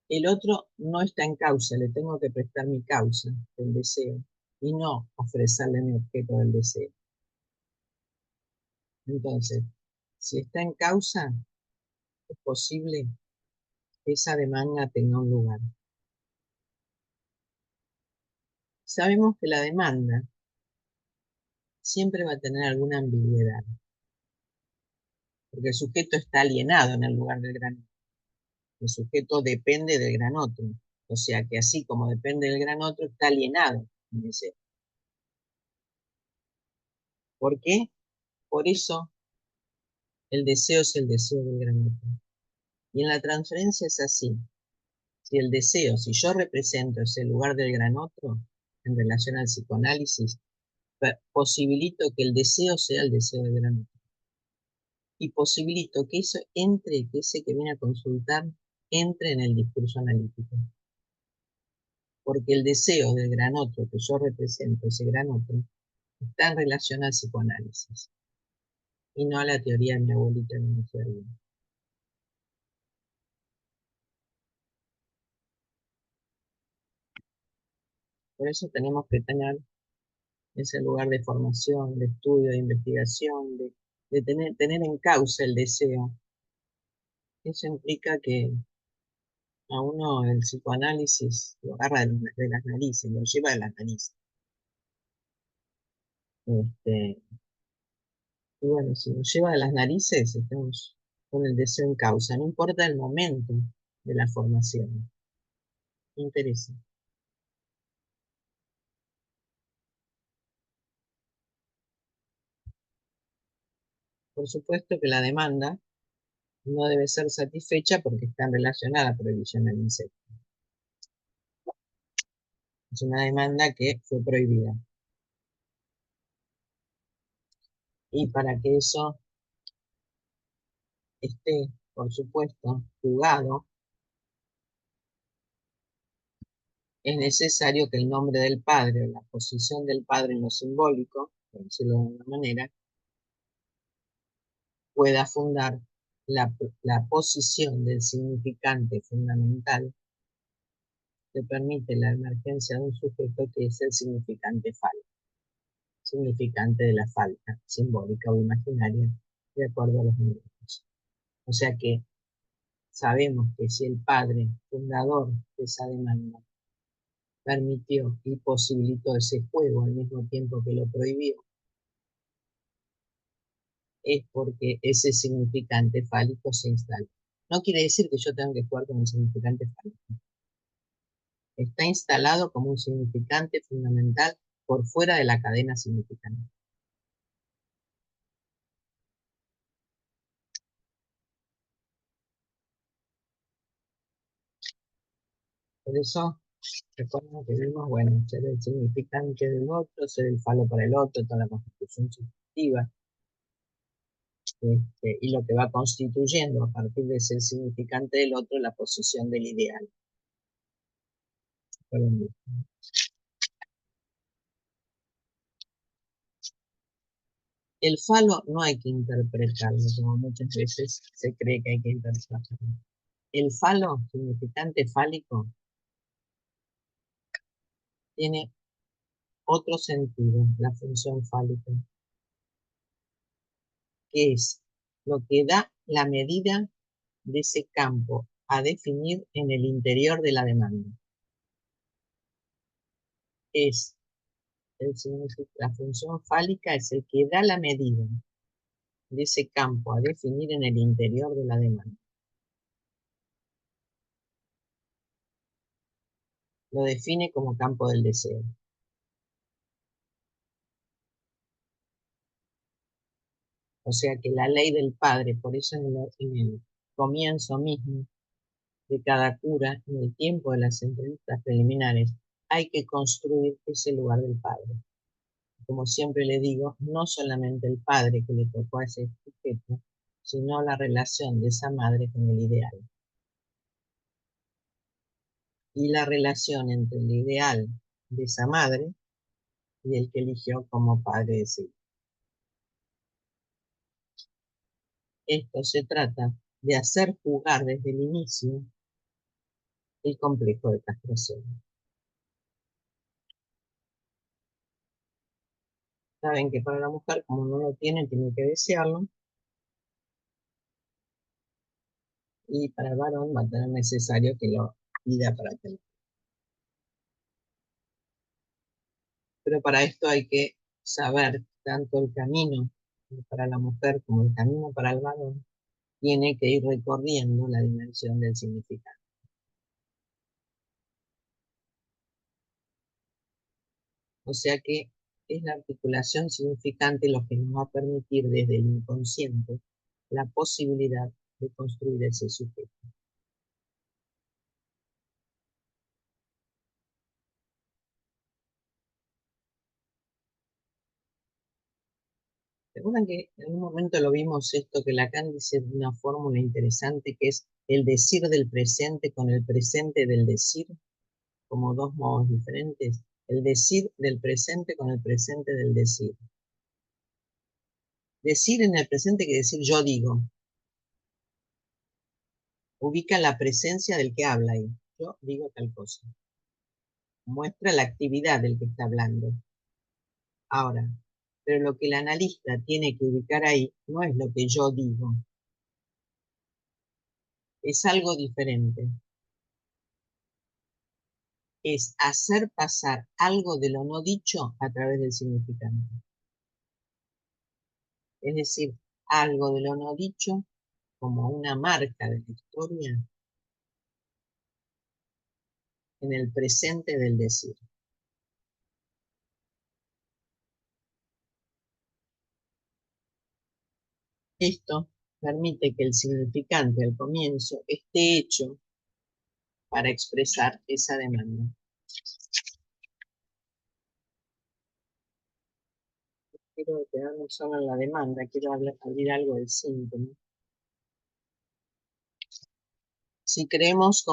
Speaker 1: el otro no está en causa, le tengo que prestar mi causa del deseo y no ofrecerle mi objeto del deseo. Entonces, si está en causa, es posible que esa demanda tenga un lugar. Sabemos que la demanda siempre va a tener alguna ambigüedad, porque el sujeto está alienado en el lugar del gran otro. El sujeto depende del gran otro, o sea que así como depende del gran otro, está alienado en ese. ¿Por qué? Por eso el deseo es el deseo del gran otro. Y en la transferencia es así. Si el deseo, si yo represento ese lugar del gran otro en relación al psicoanálisis, posibilito que el deseo sea el deseo del gran otro. Y posibilito que eso entre, que ese que viene a consultar, entre en el discurso analítico. Porque el deseo del gran otro que yo represento, ese gran otro, está en relación al psicoanálisis y no a la teoría de mi abuelita ni mi teoría. Por eso tenemos que tener ese lugar de formación, de estudio, de investigación, de tener en causa el deseo. Eso implica que a uno el psicoanálisis lo agarra de las narices, lo lleva de las narices. Este, y bueno, si nos lleva de las narices, estamos con el deseo en causa, no importa el momento de la formación. Me interesa. Por supuesto que la demanda no debe ser satisfecha porque está en relación a la prohibición del incesto. Es una demanda que fue prohibida. Y para que eso esté, por supuesto, jugado, es necesario que el nombre del padre, o la posición del padre en lo simbólico, por decirlo de alguna manera, pueda fundar la posición del significante fundamental que permite la emergencia de un sujeto que es el significante falso, significante de la falta simbólica o imaginaria, de acuerdo a los números. O sea que sabemos que si el padre fundador de esa demanda permitió y posibilitó ese juego al mismo tiempo que lo prohibió, es porque ese significante fálico se instala. No quiere decir que yo tenga que jugar con un significante fálico. Está instalado como un significante fundamental por fuera de la cadena significante. Por eso, recuerden que vimos, bueno, ser el significante del otro, ser el falo para el otro, toda la constitución subjetiva, y lo que va constituyendo a partir de ser significante del otro la posición del ideal. El falo no hay que interpretarlo, como muchas veces se cree que hay que interpretarlo. El falo, significante fálico, tiene otro sentido, la función fálica, que es lo que da la medida de ese campo a definir en el interior de la demanda. Es la función fálica es el que da la medida de ese campo a definir en el interior de la demanda. Lo define como campo del deseo. O sea que la ley del padre, por eso en el comienzo mismo de cada cura, en el tiempo de las entrevistas preliminares, hay que construir ese lugar del padre. Como siempre le digo, no solamente el padre que le tocó a ese sujeto, sino la relación de esa madre con el ideal. Y la relación entre el ideal de esa madre y el que eligió como padre de ese hijo. Esto se trata de hacer jugar desde el inicio el complejo de castración. Saben que para la mujer, como no lo tiene que desearlo, y para el varón va a tener necesario que lo pida para tener. Pero para esto hay que saber tanto el camino para la mujer como el camino para el varón, tiene que ir recorriendo la dimensión del significado. O sea que es la articulación significante lo que nos va a permitir desde el inconsciente la posibilidad de construir ese sujeto. ¿Recuerdan que en un momento lo vimos esto que Lacan dice de una fórmula interesante que es el decir del presente con el presente del decir, como dos modos diferentes? El decir del presente con el presente del decir. Decir en el presente que decir yo digo. Ubica la presencia del que habla ahí. Yo digo tal cosa. muestra la actividad del que está hablando. Ahora, pero lo que el analista tiene que ubicar ahí no es lo que yo digo, es algo diferente. Es hacer pasar algo de lo no dicho a través del significante. Es decir, algo de lo no dicho como una marca de la historia en el presente del decir. Esto permite que el significante al comienzo esté hecho para expresar esa demanda. Quiero quedarme solo en la demanda, quiero abrir algo del síntoma. Si queremos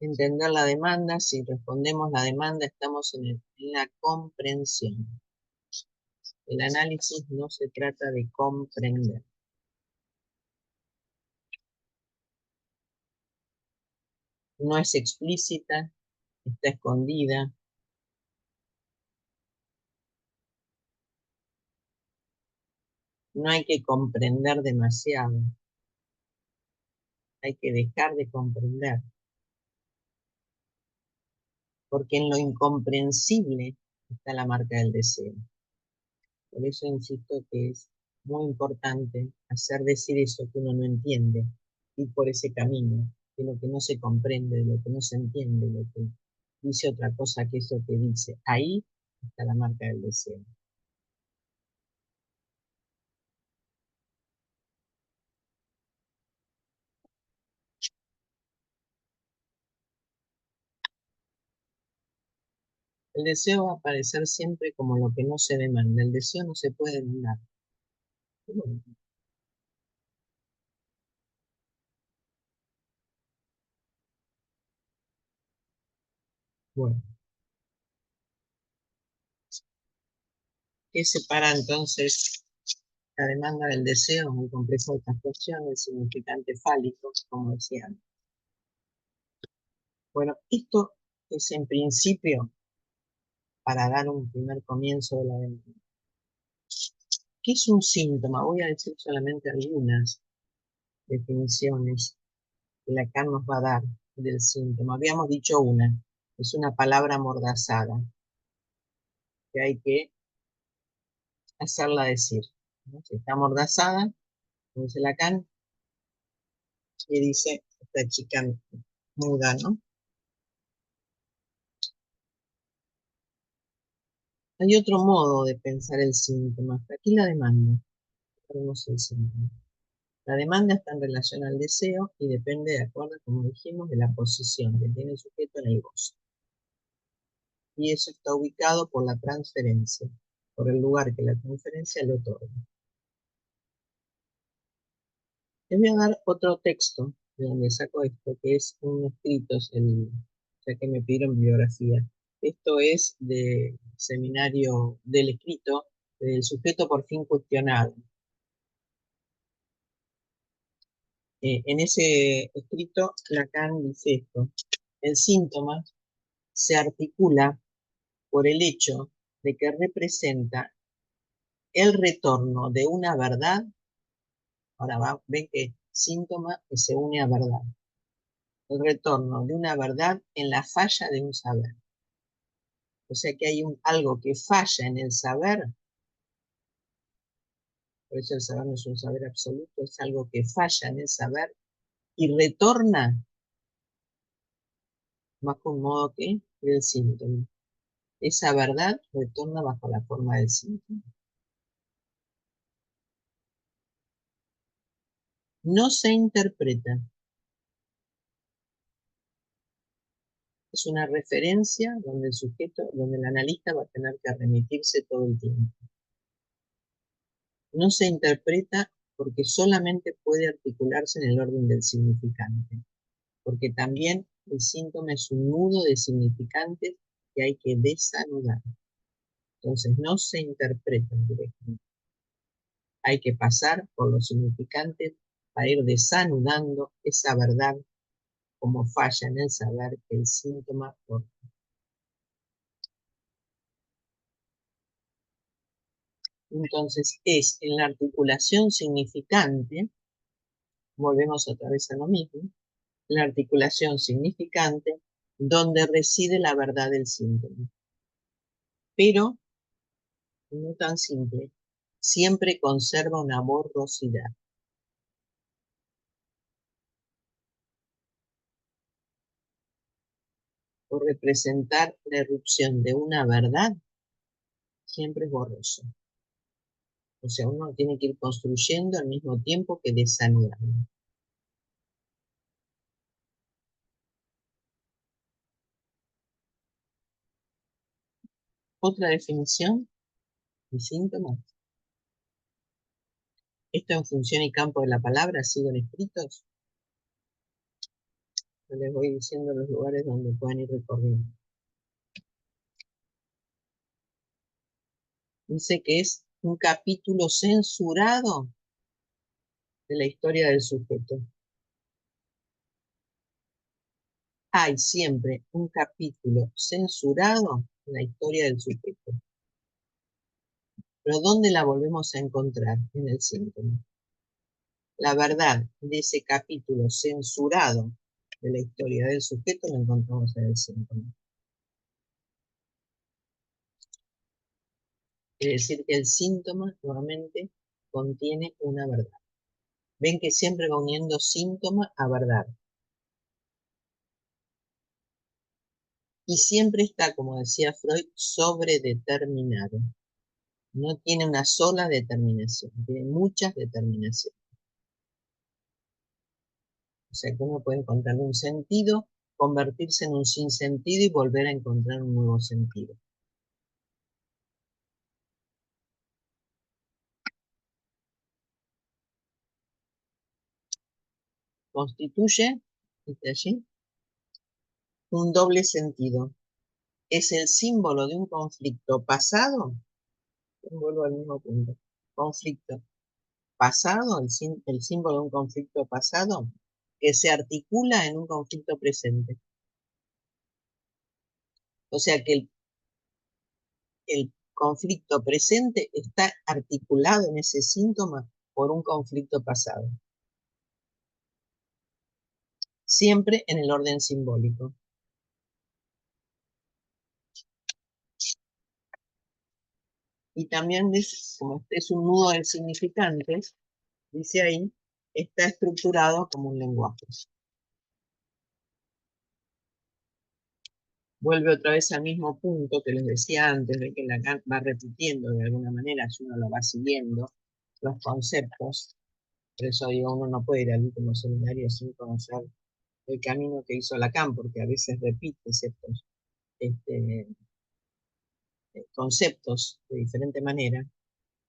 Speaker 1: entender la demanda, si respondemos la demanda, estamos en la comprensión. El análisis no se trata de comprender. No es explícita, está escondida. No hay que comprender demasiado. Hay que dejar de comprender. Porque en lo incomprensible está la marca del deseo. Por eso insisto que es muy importante hacer decir eso que uno no entiende, ir por ese camino, de lo que no se comprende, de lo que no se entiende, de lo que dice otra cosa que eso que dice. Ahí está la marca del deseo. El deseo va a aparecer siempre como lo que no se demanda. El deseo no se puede demandar. Bueno, ¿qué separa entonces la demanda del deseo? Muy complejo de transcripción, el significante fálico, como decía antes. Bueno, esto es en principio para dar un primer comienzo de la demanda. ¿Qué es un síntoma? Voy a decir solamente algunas definiciones que Lacan nos va a dar del síntoma. Habíamos dicho una, es una palabra amordazada, que hay que hacerla decir, ¿no? Si está amordazada, como dice Lacan, y dice esta chica muda, ¿no? Hay otro modo de pensar el síntoma. Aquí la demanda. Tenemos el síntoma. La demanda está en relación al deseo y depende, de acuerdo, como dijimos, de la posición que tiene el sujeto en el goce. Y eso está ubicado por la transferencia, por el lugar que la transferencia le otorga. Les voy a dar otro texto de donde saco esto, que es un escrito, ya que me pidieron bibliografía. Esto es del seminario del escrito, del sujeto por fin cuestionado. En ese escrito, Lacan dice esto: el síntoma se articula por el hecho de que representa el retorno de una verdad. Ahora ven que síntoma que se une a verdad. El retorno de una verdad en la falla de un saber. O sea que hay algo que falla en el saber, por eso el saber no es un saber absoluto, es algo que falla en el saber y retorna bajo un modo que del síntoma. Esa verdad retorna bajo la forma del síntoma. No se interpreta. Es una referencia donde el sujeto, donde el analista va a tener que remitirse todo el tiempo. No se interpreta porque solamente puede articularse en el orden del significante, porque también el síntoma es un nudo de significantes que hay que desanudar. Entonces no se interpreta directamente. Hay que pasar por los significantes para ir desanudando esa verdad como falla en el saber que el síntoma porta. Entonces es en la articulación significante, volvemos otra vez a lo mismo, la articulación significante donde reside la verdad del síntoma. Pero no tan simple, siempre conserva una borrosidad. Por representar la erupción de una verdad, siempre es borroso. O sea, uno tiene que ir construyendo al mismo tiempo que desanudando. Otra definición de síntoma. Esto en función y campo de la palabra, siguen escritos. Yo les voy diciendo los lugares donde pueden ir recorriendo. Dice que es un capítulo censurado de la historia del sujeto. Hay siempre un capítulo censurado en la historia del sujeto. Pero ¿dónde la volvemos a encontrar? En el síntoma. La verdad de ese capítulo censurado de la historia del sujeto lo encontramos en el síntoma. Quiere decir que el síntoma nuevamente contiene una verdad. Ven que siempre va uniendo síntoma a verdad. Y siempre está, como decía Freud, sobredeterminado. No tiene una sola determinación, tiene muchas determinaciones. O sea que uno puede encontrar un sentido, convertirse en un sinsentido y volver a encontrar un nuevo sentido. Constituye, ¿viste allí? Un doble sentido. Es el símbolo de un conflicto pasado, vuelvo al mismo punto, conflicto pasado, el símbolo de un conflicto pasado, que se articula en un conflicto presente. O sea que el conflicto presente está articulado en ese síntoma por un conflicto pasado. Siempre en el orden simbólico. Y también, como este es un nudo de significantes, dice ahí, está estructurado como un lenguaje. Vuelve otra vez al mismo punto que les decía antes, de que Lacan va repitiendo de alguna manera, si uno lo va siguiendo, los conceptos. Por eso digo, uno no puede ir al último seminario sin conocer el camino que hizo Lacan, porque a veces repite ciertos conceptos de diferente manera.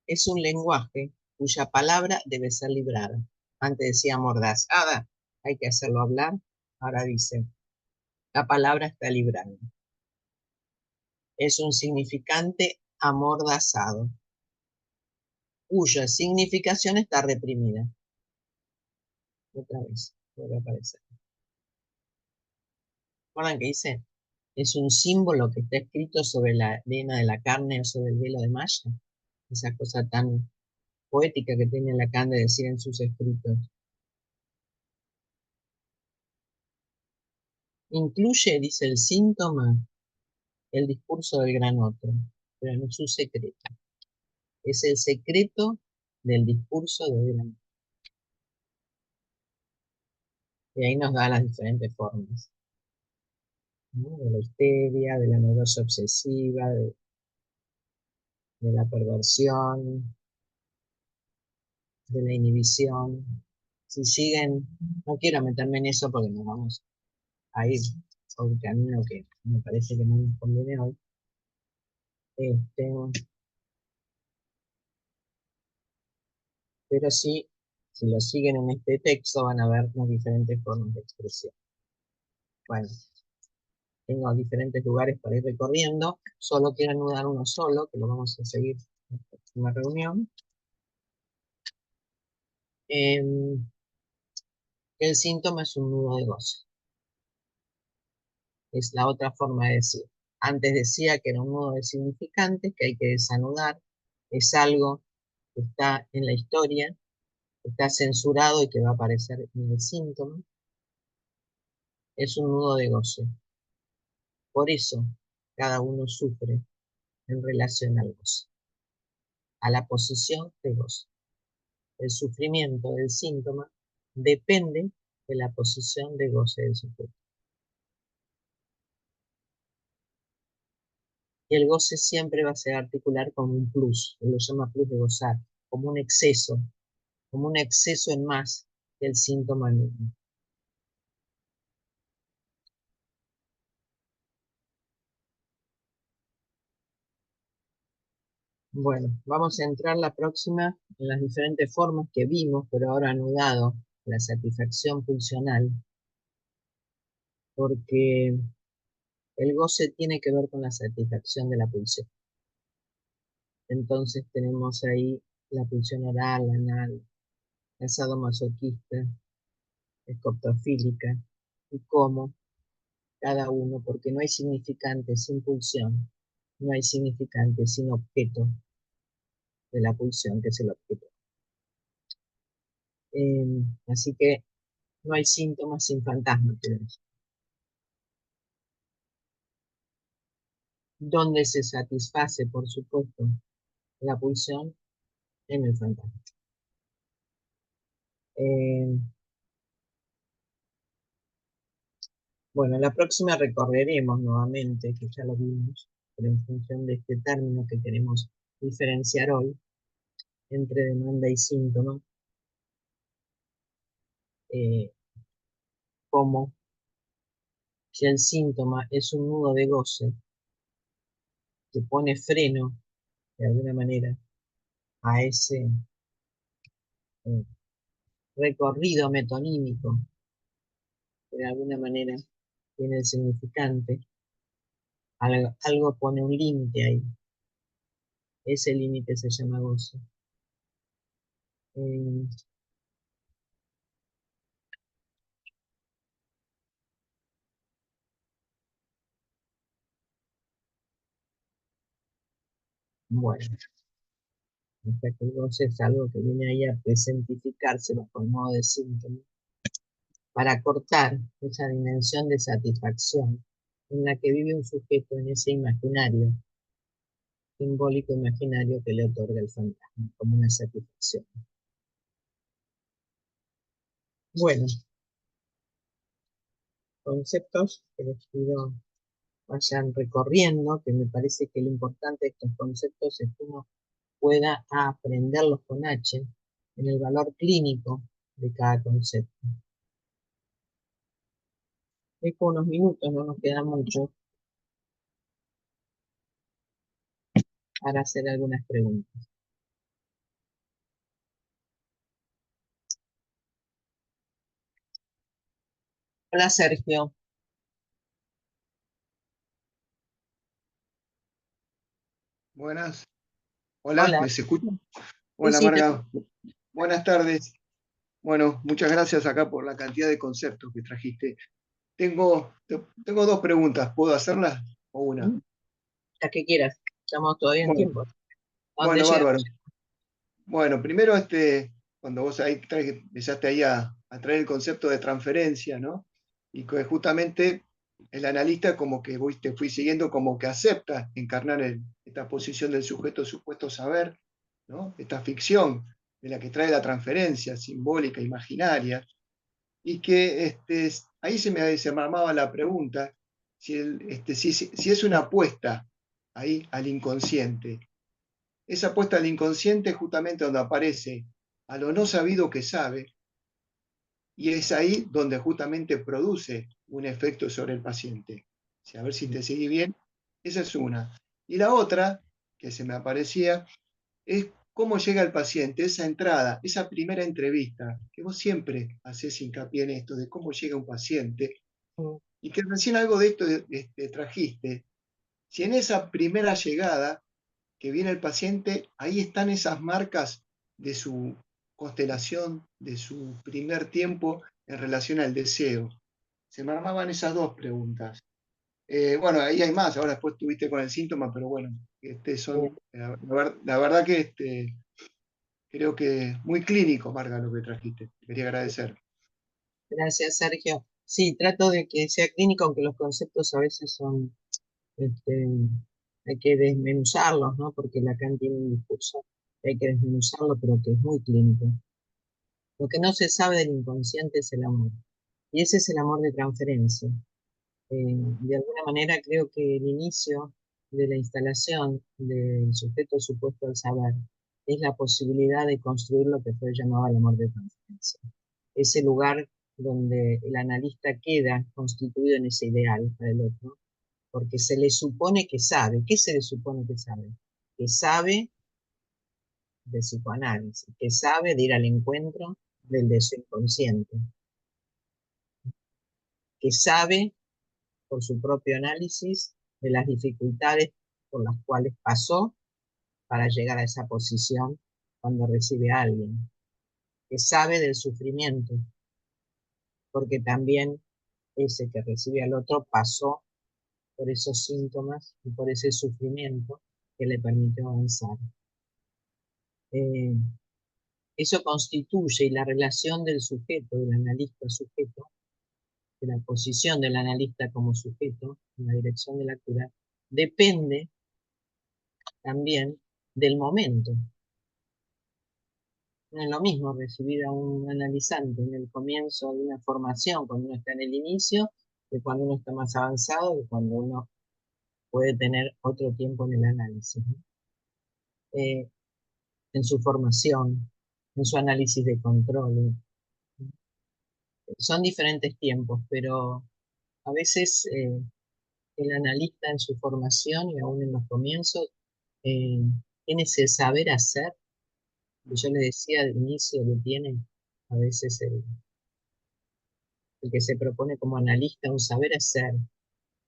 Speaker 1: Es un lenguaje cuya palabra debe ser librada. Antes decía amordazada, hay que hacerlo hablar. Ahora dice, la palabra está librada. Es un significante amordazado, cuya significación está reprimida. Otra vez, vuelve a aparecer. ¿Recuerdan que dice? Es un símbolo que está escrito sobre la arena de la carne o sobre el velo de malla. Esa cosa tan poética que tiene Lacan de decir en sus escritos. Incluye, dice el síntoma, el discurso del gran otro, pero no es su secreto. Es el secreto del discurso del gran otro. Y ahí nos da las diferentes formas, ¿no? De la histeria, de la neurosis obsesiva, de la perversión, de la inhibición. Si siguen, no quiero meterme en eso porque nos vamos a ir por un camino que me parece que no nos conviene hoy. Pero sí, si lo siguen en este texto van a ver las diferentes formas de expresión. Bueno, tengo diferentes lugares para ir recorriendo. Solo quiero anudar uno solo, que lo vamos a seguir en la próxima reunión. El síntoma es un nudo de goce. Es la otra forma de decir. Antes decía que era un nudo de significantes que hay que desanudar. es algo que está en la historia, que está censurado y que va a aparecer en el síntoma, es un nudo de goce. Por eso cada uno sufre en relación al goce, a la posición de goce. El sufrimiento del síntoma depende de la posición de goce del sujeto. Y el goce siempre va a ser articular con un plus, que lo llama plus de gozar, como un exceso en más que el síntoma mismo. Bueno, vamos a entrar la próxima en las diferentes formas que vimos, pero ahora anudado la satisfacción pulsional, porque el goce tiene que ver con la satisfacción de la pulsión. Entonces tenemos ahí la pulsión oral, anal, la sadomasoquista, escoptofílica, y cómo cada uno, porque no hay significante sin pulsión, no hay significante sin objeto de la pulsión, que es el objeto. Así que no hay síntomas sin fantasma, tenemos. Donde se satisface, por supuesto, la pulsión en el fantasma. Bueno, la próxima recorreremos nuevamente, que ya lo vimos, pero en función de este término que queremos diferenciar hoy entre demanda y síntoma, como si el síntoma es un nudo de goce que pone freno, de alguna manera, a ese eh, recorrido metonímico, que de alguna manera tiene el significante, algo pone un límite ahí. Ese límite se llama goce. Eh, bueno, o sea que el goce es algo que viene ahí a presentificarse bajo el modo de síntoma, para cortar esa dimensión de satisfacción en la que vive un sujeto en ese imaginario, simbólico imaginario que le otorga el fantasma, como una satisfacción. Bueno, conceptos que les pido vayan recorriendo, que me parece que lo importante de estos conceptos es que uno pueda aprenderlos con H en el valor clínico de cada concepto. Dejo unos minutos, no nos queda mucho, para hacer algunas preguntas. Hola, Sergio.
Speaker 2: Buenas, hola,
Speaker 1: Hola.
Speaker 2: ¿me se escucha?
Speaker 1: Sí,
Speaker 2: Hola,
Speaker 1: sí,
Speaker 2: Marga, buenas tardes. Bueno, muchas gracias acá por la cantidad de conceptos que trajiste. Tengo dos preguntas, ¿puedo hacerlas o una?
Speaker 1: las que quieras. Estamos todavía en
Speaker 2: Bueno,
Speaker 1: tiempo. ¿A dónde
Speaker 2: bueno,
Speaker 1: llegamos?
Speaker 2: bárbaro. Bueno, primero cuando vos ahí empezaste ahí a traer el concepto de transferencia, ¿no? Y que justamente el analista como que te fui siguiendo como que acepta encarnar esta posición del sujeto supuesto saber, ¿no? Esta ficción de la que trae la transferencia simbólica, imaginaria, y que ahí se me armaba la pregunta si es una apuesta ahí al inconsciente. Esa apuesta al inconsciente es justamente donde aparece a lo no sabido que sabe, y es ahí donde justamente produce un efecto sobre el paciente. A ver si te seguí bien. Esa es una. Y la otra, que se me aparecía, es cómo llega el paciente, esa entrada, esa primera entrevista, que vos siempre haces hincapié en esto, de cómo llega un paciente,
Speaker 1: Mm,
Speaker 2: y que recién algo de esto trajiste. Si en esa primera llegada que viene el paciente, ahí están esas marcas de su constelación, de su primer tiempo en relación al deseo. Se me armaban esas dos preguntas. Bueno, ahí hay más, ahora después tuviste con el síntoma, pero bueno, Son, la verdad que creo que muy clínico, Marga, lo que trajiste. Te quería agradecer.
Speaker 1: Gracias, Sergio. Sí, trato de que sea clínico, aunque los conceptos a veces son, este, hay que desmenuzarlos, ¿no? Porque Lacan tiene un discurso que hay que desmenuzarlo, pero que es muy clínico. Lo que no se sabe del inconsciente es el amor. Y ese es el amor de transferencia. De alguna manera creo que el inicio de la instalación del sujeto supuesto al saber es la posibilidad de construir lo que fue llamado el amor de transferencia. Ese lugar donde el analista queda constituido en ese ideal para el otro, porque se le supone que sabe. ¿Qué se le supone que sabe? Que sabe de psicoanálisis, que sabe de ir al encuentro del deseo inconsciente, que sabe por su propio análisis de las dificultades por las cuales pasó para llegar a esa posición cuando recibe a alguien, que sabe del sufrimiento, porque también ese que recibe al otro pasó por esos síntomas y por ese sufrimiento que le permitió avanzar. Eh, Eso constituye, y la relación del sujeto, del analista-sujeto, de la posición del analista como sujeto en la dirección de la cura, depende también del momento. No es lo mismo recibir a un analizante en el comienzo de una formación, cuando uno está en el inicio, que cuando uno está más avanzado, que cuando uno puede tener otro tiempo en el análisis, ¿no? En su formación, en su análisis de control. Son diferentes tiempos, pero a veces el analista en su formación y aún en los comienzos eh, tiene ese saber hacer, que yo le decía al inicio que tiene a veces el que se propone como analista un saber hacer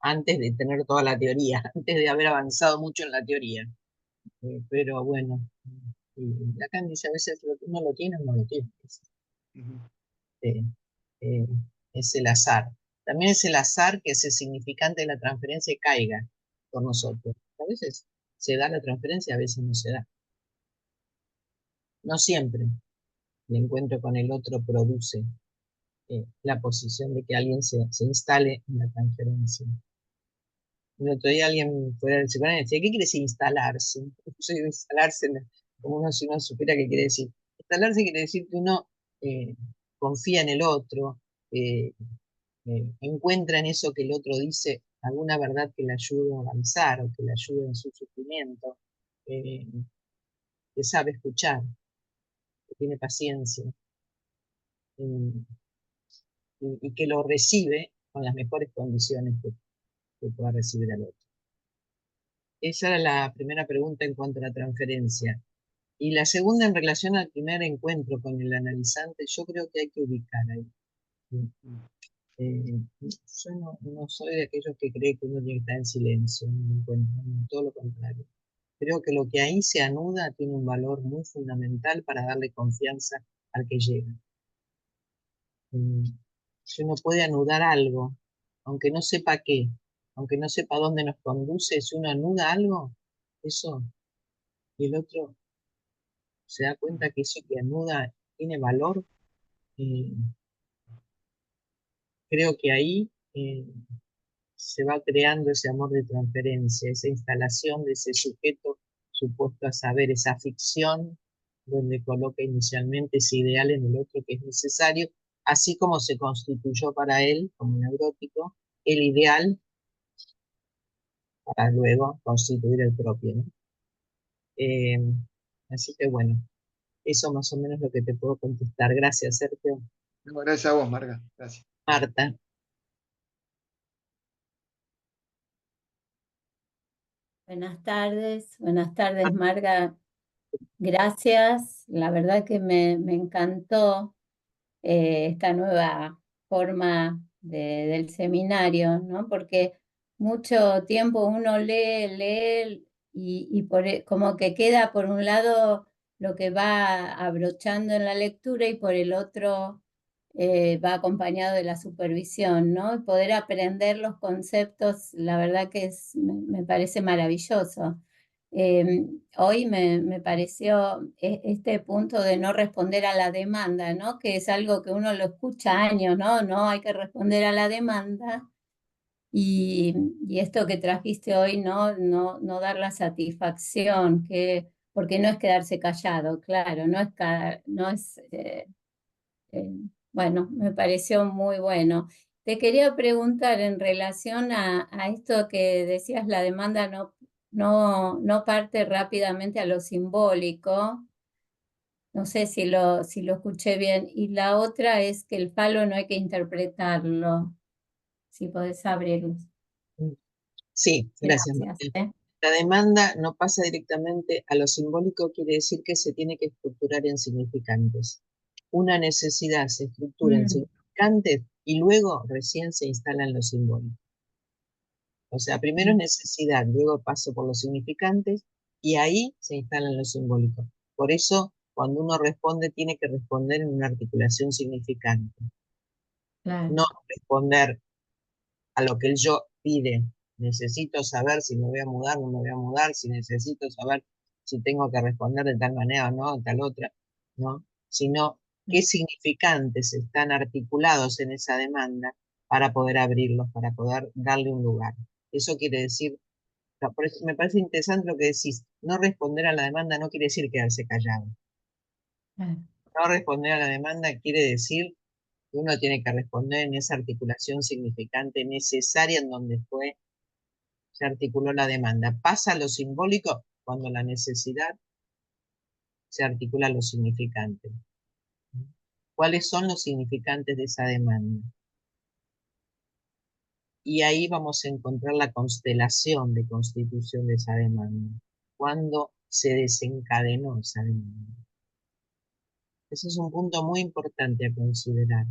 Speaker 1: antes de tener toda la teoría, antes de haber avanzado mucho en la teoría. Pero bueno, y Lacan dice a veces lo que uno lo tiene o no lo tiene. Eh, eh, es el azar. También es el azar que ese significante de la transferencia caiga por nosotros. A veces se da la transferencia, a veces no se da. No siempre el encuentro con el otro produce la posición de que alguien se instale en la transferencia. El otro día alguien fuera del psicoanálisis decía, ¿qué quiere decir instalarse? Yo digo, instalarse, como uno, si uno supiera qué quiere decir. Instalarse quiere decir que uno eh, confía en el otro, eh, encuentra en eso que el otro dice alguna verdad que le ayude a avanzar o que le ayude en su sufrimiento, eh, que sabe escuchar, que tiene paciencia eh, y que lo recibe con las mejores condiciones que pueda recibir al otro. Esa era la primera pregunta en cuanto a la transferencia. Y la segunda en relación al primer encuentro con el analizante, yo creo que hay que ubicar ahí. Yo no soy de aquellos que cree que uno tiene que estar en silencio en un encuentro, no, todo lo contrario. Creo que lo que ahí se anuda tiene un valor muy fundamental para darle confianza al que llega. Si uno puede anudar algo, aunque no sepa qué, aunque no sepa dónde nos conduce, si uno anuda algo, eso, y el otro se da cuenta que eso que anuda tiene valor, eh, creo que ahí se va creando ese amor de transferencia, esa instalación de ese sujeto supuesto a saber, esa ficción donde coloca inicialmente ese ideal en el otro que es necesario, así como se constituyó para él, como neurótico, el ideal para luego constituir el propio, ¿no? Eh, Así que bueno, eso más o menos lo que te puedo contestar. Gracias, Sergio.
Speaker 2: No, gracias a vos, Marga. Gracias.
Speaker 1: Marta.
Speaker 3: Buenas tardes, Marga. Gracias, la verdad que me encantó esta nueva forma del seminario, ¿no? Porque mucho tiempo uno lee y como que queda por un lado lo que va abrochando en la lectura y por el otro va acompañado de la supervisión, ¿no? Y poder aprender los conceptos, la verdad que me parece maravilloso. Hoy me pareció este punto de no responder a la demanda, ¿no? Que es algo que uno lo escucha años, ¿no? No hay que responder a la demanda. Y esto que trajiste hoy, no dar la satisfacción, porque no es quedarse callado, claro, no es eh, bueno, me pareció muy bueno. Te quería preguntar en relación a esto que decías, la demanda no parte rápidamente a lo simbólico. No sé si lo escuché bien. Y la otra es que el palo no hay que interpretarlo. Si podés abrirlo.
Speaker 1: Sí, gracias,
Speaker 3: Gracias.
Speaker 1: Martín. La demanda no pasa directamente a lo simbólico, quiere decir que se tiene que estructurar en significantes. Una necesidad se estructura en
Speaker 3: Mm,
Speaker 1: significantes y luego recién se instala en lo simbólico. O sea, primero es
Speaker 3: mm,
Speaker 1: necesidad, luego paso por los significantes y ahí se instala en lo simbólico. Por eso, cuando uno responde, tiene que responder en una articulación significante,
Speaker 3: claro,
Speaker 1: no responder a lo que el yo pide. Necesito saber si me voy a mudar, no me voy a mudar, si necesito saber si tengo que responder de tal manera o no, de tal otra, ¿no? Sino qué significantes están articulados en esa demanda para poder abrirlos, para poder darle un lugar. Eso quiere decir, por eso me parece interesante lo que decís, no responder a la demanda no quiere decir quedarse callado.
Speaker 3: claro,
Speaker 1: No responder a la demanda quiere decir que uno tiene que responder en esa articulación significante necesaria en donde se articuló la demanda. Pasa a lo simbólico cuando la necesidad se articula a lo significante. ¿Cuáles son los significantes de esa demanda? Y ahí vamos a encontrar la constelación de constitución de esa demanda. ¿Cuándo se desencadenó esa demanda? Ese es un punto muy importante a considerar,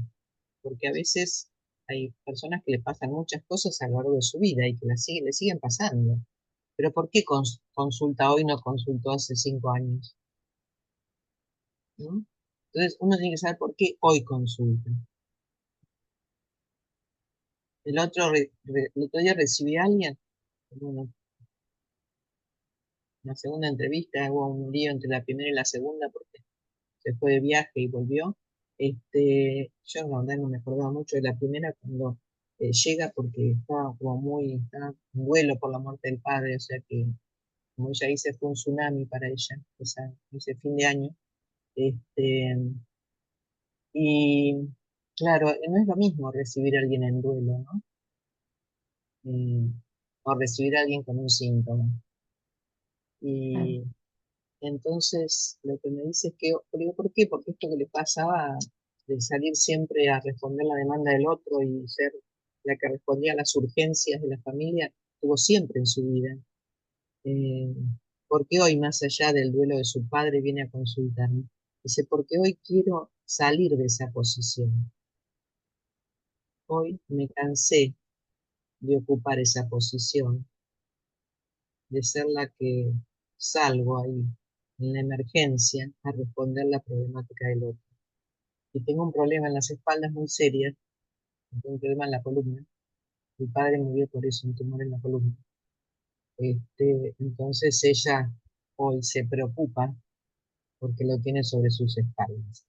Speaker 1: porque a veces hay personas que le pasan muchas cosas a lo largo de su vida y que le siguen pasando. Pero ¿por qué consulta hoy no consultó hace 5 años? ¿No? Entonces uno tiene que saber por qué hoy consulta. El otro día recibí a alguien, en una segunda entrevista, hubo un lío entre la primera y la segunda porque se fue de viaje y volvió. Yo la verdad no me acordaba mucho de la primera cuando llega porque estaba como estaba en duelo por la muerte del padre, o sea que, como ella dice, fue un tsunami para ella, ese fin de año. Este, y claro, no es lo mismo recibir a alguien en duelo, ¿no? Eh, o recibir a alguien con un síntoma.
Speaker 3: claro,
Speaker 1: Y entonces lo que me dice es que, digo, ¿por qué? Porque esto que le pasaba de salir siempre a responder la demanda del otro y ser la que respondía a las urgencias de la familia, tuvo siempre en su vida. Eh, porque hoy, más allá del duelo de su padre, viene a consultarme. Dice, porque hoy quiero salir de esa posición. Hoy me cansé de ocupar esa posición, de ser la que salgo ahí en la emergencia a responder la problemática del otro. Y tengo un problema en las espaldas muy serio, tengo un problema en la columna. Mi padre murió por eso, un tumor en la columna. Entonces ella hoy se preocupa porque lo tiene sobre sus espaldas.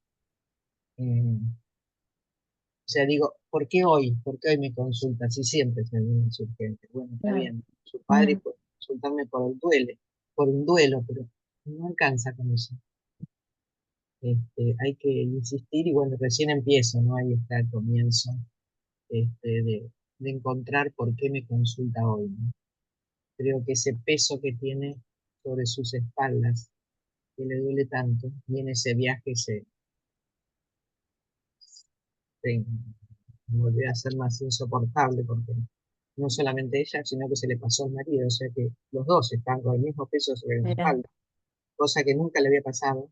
Speaker 1: Eh, o sea, digo, ¿por qué hoy? ¿Por qué hoy me consulta? Si siempre se viene urgente. Bueno, está
Speaker 3: claro.
Speaker 1: bien. Su padre
Speaker 3: Mm,
Speaker 1: puede consultarme por un duelo, pero no alcanza con eso. Hay que insistir y bueno, recién empiezo, ¿no? Ahí está el comienzo de encontrar por qué me consulta hoy, ¿no? Creo que ese peso que tiene sobre sus espaldas, que le duele tanto, y en ese viaje se volvió a ser más insoportable porque no solamente ella, sino que se le pasó al marido, o sea que los dos están con el mismo peso sobre las
Speaker 3: mira,
Speaker 1: espaldas, cosa que nunca le había pasado.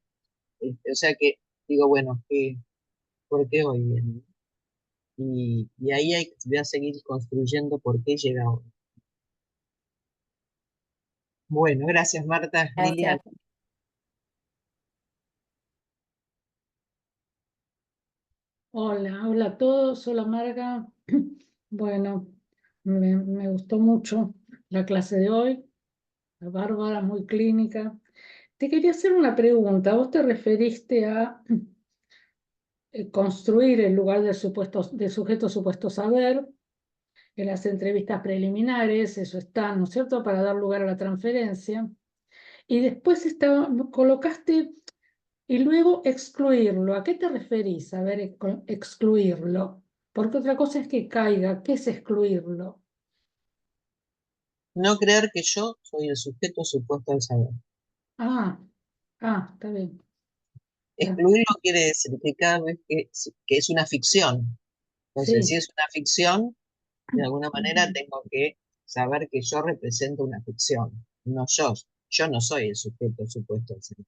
Speaker 1: O sea que digo, bueno, ¿por qué hoy bien? Y ahí voy a seguir construyendo por qué llega hoy. Bueno, gracias Marta. Liliana.
Speaker 3: gracias.
Speaker 4: Hola, hola a todos, hola Marga. Bueno, me gustó mucho la clase de hoy. Bárbara, muy clínica. Te quería hacer una pregunta. Vos te referiste a construir el lugar del sujeto supuesto saber en las entrevistas preliminares, eso está, ¿no es cierto?, para dar lugar a la transferencia. Y después colocaste, y luego excluirlo. ¿A qué te referís? A ver, con excluirlo. Porque otra cosa es que caiga. ¿Qué es excluirlo?
Speaker 1: No creer que yo soy el sujeto supuesto al saber.
Speaker 4: Ah, está bien. Está.
Speaker 1: Excluirlo quiere significar que es una ficción. Entonces, si
Speaker 4: Sí.
Speaker 1: es una ficción, de alguna manera tengo que saber que yo represento una ficción, no yo. Yo no soy el sujeto supuesto al saber.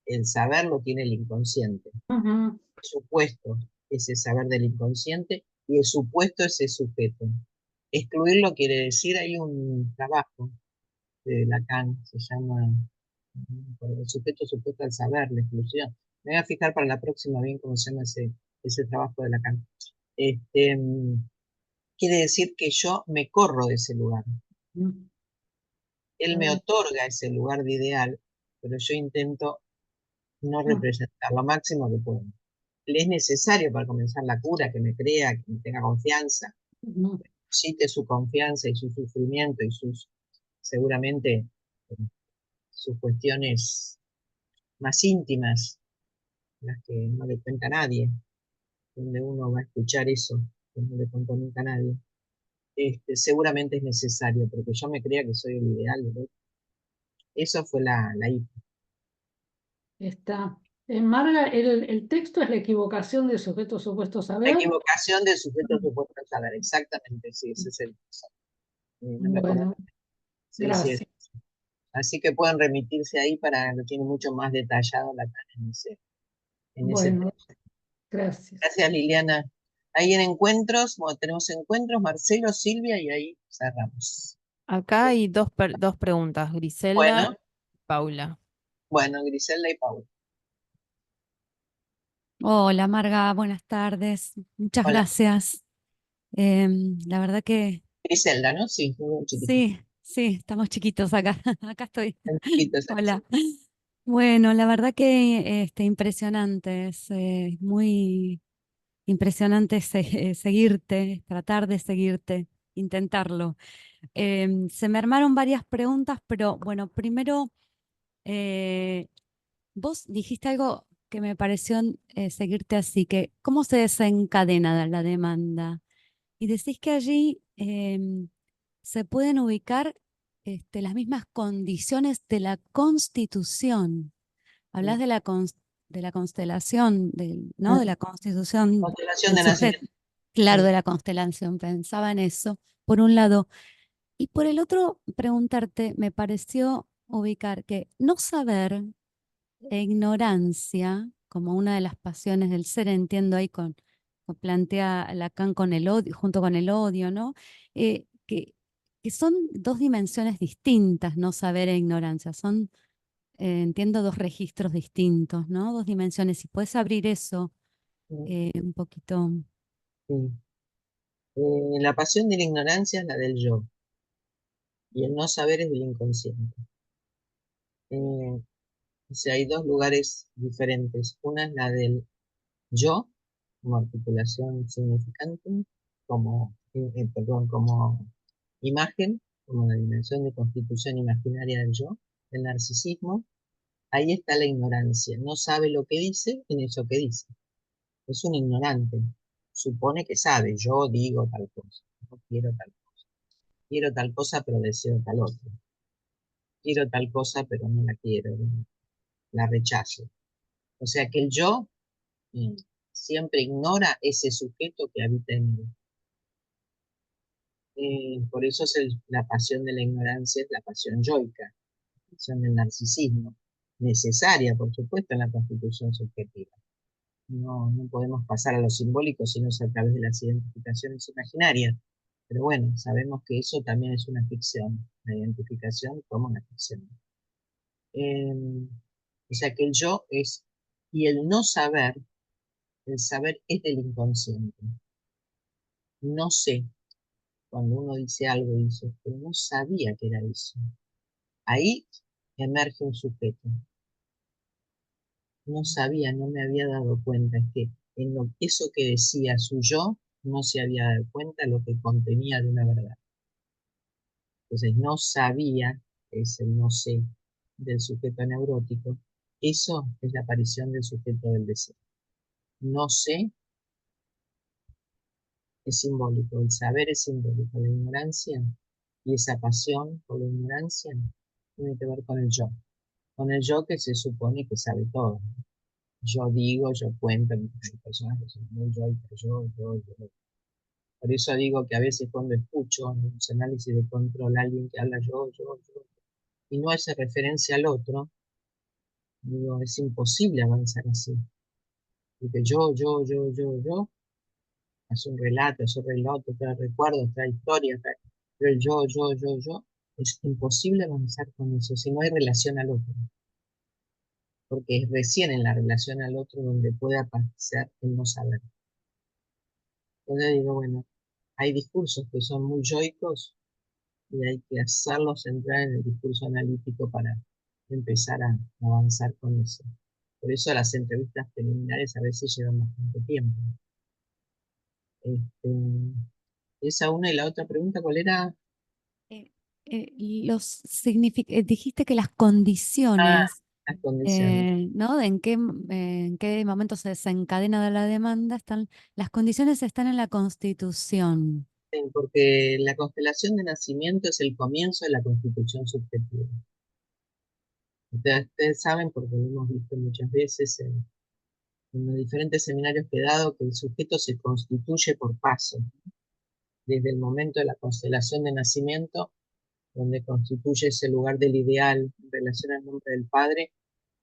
Speaker 1: El saber lo tiene el inconsciente.
Speaker 4: Ujú.
Speaker 1: El supuesto es el saber del inconsciente y el supuesto es el sujeto. Excluirlo quiere decir, hay un trabajo de Lacan, se llama el sujeto supuesto al saber, la exclusión. Me voy a fijar para la próxima bien cómo se llama ese trabajo de Lacan. Este, quiere decir que yo me corro de ese lugar. Él me otorga ese lugar de ideal, pero yo intento no representar lo máximo que puedo. Le es necesario para comenzar la cura que me crea, que me tenga confianza,
Speaker 4: Ujú.
Speaker 1: cite su confianza y su sufrimiento y seguramente, sus cuestiones más íntimas, las que no le cuenta a nadie, donde uno va a escuchar eso, que no le contó nunca a nadie. Seguramente es necesario, porque yo me crea que soy el ideal, ¿verdad? Eso fue la hija.
Speaker 4: Está. Marga, el texto es la equivocación del sujeto supuesto
Speaker 1: La
Speaker 4: saber.
Speaker 1: equivocación del sujeto supuesto al saber, exactamente, sí, ese es el caso. No me acuerdo.
Speaker 4: Bueno,
Speaker 1: Sí, sí, es.
Speaker 4: gracias.
Speaker 1: Así que pueden remitirse ahí lo tiene mucho más detallado la en ese
Speaker 4: Bueno,
Speaker 1: texto.
Speaker 4: gracias.
Speaker 1: Gracias, Liliana. Ahí en encuentros, bueno, tenemos encuentros, Marcelo, Silvia, y ahí cerramos.
Speaker 5: Acá hay dos preguntas, Griselda
Speaker 1: Bueno,
Speaker 5: y Paula.
Speaker 1: bueno, Griselda y Paula.
Speaker 6: Hola Marga, buenas tardes. Muchas
Speaker 1: Hola.
Speaker 6: gracias. La verdad que
Speaker 1: Griselda, ¿no? Sí, muy chiquito.
Speaker 6: sí, estamos chiquitos acá. Acá estoy.
Speaker 1: Tan chiquito es
Speaker 6: Hola. Bueno, la verdad que impresionante, es muy impresionante seguirte, tratar de seguirte, intentarlo. Se me armaron varias preguntas, pero bueno, primero vos dijiste algo que me pareció seguirte así, que cómo se desencadena la demanda. Y decís que allí se pueden ubicar las mismas condiciones de la Constitución. Hablas de la constelación, ¿no? De la Constitución
Speaker 1: Constelación
Speaker 6: del
Speaker 1: de
Speaker 6: sujeto.
Speaker 1: nacimiento.
Speaker 6: Claro, de la constelación. Pensaba en eso, por un lado. Y por el otro, preguntarte, me pareció ubicar que no saber e ignorancia, como una de las pasiones del ser, entiendo ahí plantea Lacan con el odio, junto con el odio, ¿no? Que son dos dimensiones distintas, no saber e ignorancia, son, entiendo, dos registros distintos, ¿no? Dos dimensiones. Si puedes abrir eso un poquito.
Speaker 1: Sí. La pasión de la ignorancia es la del yo, y el no saber es del inconsciente. O sea, hay dos lugares diferentes. Una es la del yo, como articulación significante, como imagen, como la dimensión de constitución imaginaria del yo, el narcisismo. Ahí está la ignorancia. No sabe lo que dice en eso que dice. Es un ignorante. Supone que sabe. Yo digo tal cosa. No quiero tal cosa. Quiero tal cosa, pero deseo tal otra. Quiero tal cosa, pero no la quiero. La rechazo. O sea que el yo siempre ignora ese sujeto que habita en él. Por eso la pasión de la ignorancia es la pasión yoica, la pasión del narcisismo, necesaria, por supuesto, en la constitución subjetiva. No podemos pasar a lo simbólico sino a través de las identificaciones imaginarias. Pero bueno, sabemos que eso también es una ficción, la identificación como una ficción. O sea que el yo es, y el no saber, el saber es del inconsciente. No sé. cuando uno dice algo, dice, pero no sabía que era eso. Ahí emerge un sujeto. No sabía, no me había dado cuenta. Es que eso que decía su yo, no se había dado cuenta lo que contenía de una verdad. Entonces, no sabía, es el no sé del sujeto neurótico. Eso es la aparición del sujeto del deseo. No sé es simbólico, el saber es simbólico, la ignorancia y esa pasión por la ignorancia tiene que ver con el yo que se supone que sabe todo. Yo digo, yo cuento, hay personas que son muy yo. Por eso digo que a veces cuando escucho en los análisis de control a alguien que habla yo, y no hace referencia al otro, digo, es imposible avanzar así. Porque yo, hace un relato, es un relato, trae recuerdos, trae historias, pero el yo, es imposible avanzar con eso si no hay relación al otro. Porque es recién en la relación al otro donde puede aparecer el no saber. Entonces digo, bueno, hay discursos que son muy yoicos y hay que hacerlos entrar en el discurso analítico para empezar a avanzar con eso. Por eso las entrevistas preliminares a veces llevan bastante tiempo. Este, esa una y la otra pregunta, ¿cuál era?
Speaker 6: Eh, dijiste que las
Speaker 1: Ah,
Speaker 6: condiciones,
Speaker 1: las condiciones.
Speaker 6: ¿no? De en qué momento se desencadena la demanda, las condiciones están en la Constitución.
Speaker 1: Sí, porque la constelación de nacimiento es el comienzo de la constitución subjetiva. Ustedes saben, porque lo hemos visto muchas veces en los diferentes seminarios que he dado, que el sujeto se constituye por pasos, desde el momento de la constelación de nacimiento, donde constituye ese lugar del ideal en relación al nombre del Padre,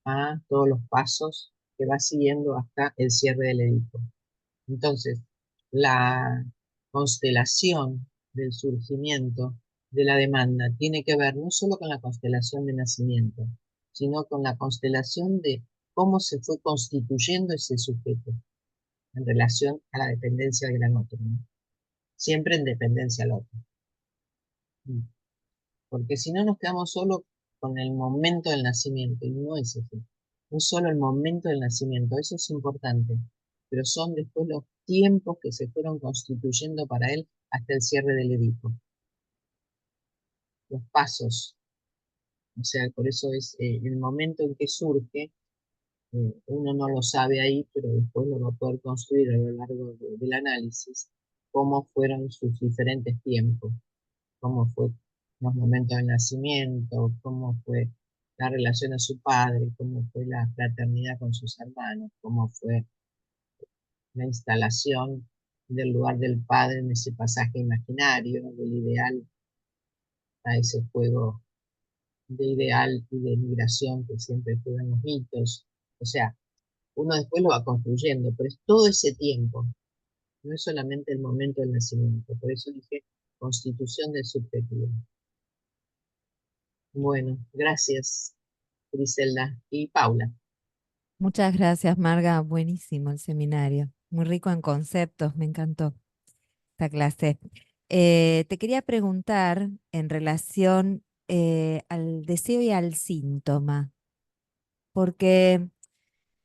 Speaker 1: a todos los pasos que va siguiendo hasta el cierre del edicto. Entonces, la constelación del surgimiento de la demanda tiene que ver no solo con la constelación de nacimiento, sino con la constelación de cómo se fue constituyendo ese sujeto en relación a la dependencia del gran otro, ¿no? Siempre en dependencia al otro. Porque si no nos quedamos solo con el momento del nacimiento, y no es así. No es solo el momento del nacimiento, eso es importante, pero son después los tiempos que se fueron constituyendo para él hasta el cierre del edicto. Los pasos, o sea, por eso es el momento en que surge, uno no lo sabe ahí, pero después lo va a poder construir a lo largo del análisis, cómo fueron sus diferentes tiempos, cómo fue los momentos del nacimiento, cómo fue la relación a su padre, cómo fue la fraternidad con sus hermanos, cómo fue la instalación del lugar del padre en ese pasaje imaginario, del ideal a ese juego de ideal y de migración que siempre juegan los mitos. O sea, uno después lo va construyendo, pero es todo ese tiempo, no es solamente el momento del nacimiento. Por eso dije constitución del subjetivo. Bueno, gracias, Griselda y Paula.
Speaker 7: Muchas gracias, Marga. Buenísimo el seminario. Muy rico en conceptos. Me encantó esta clase. Te quería preguntar en relación al deseo y al síntoma, porque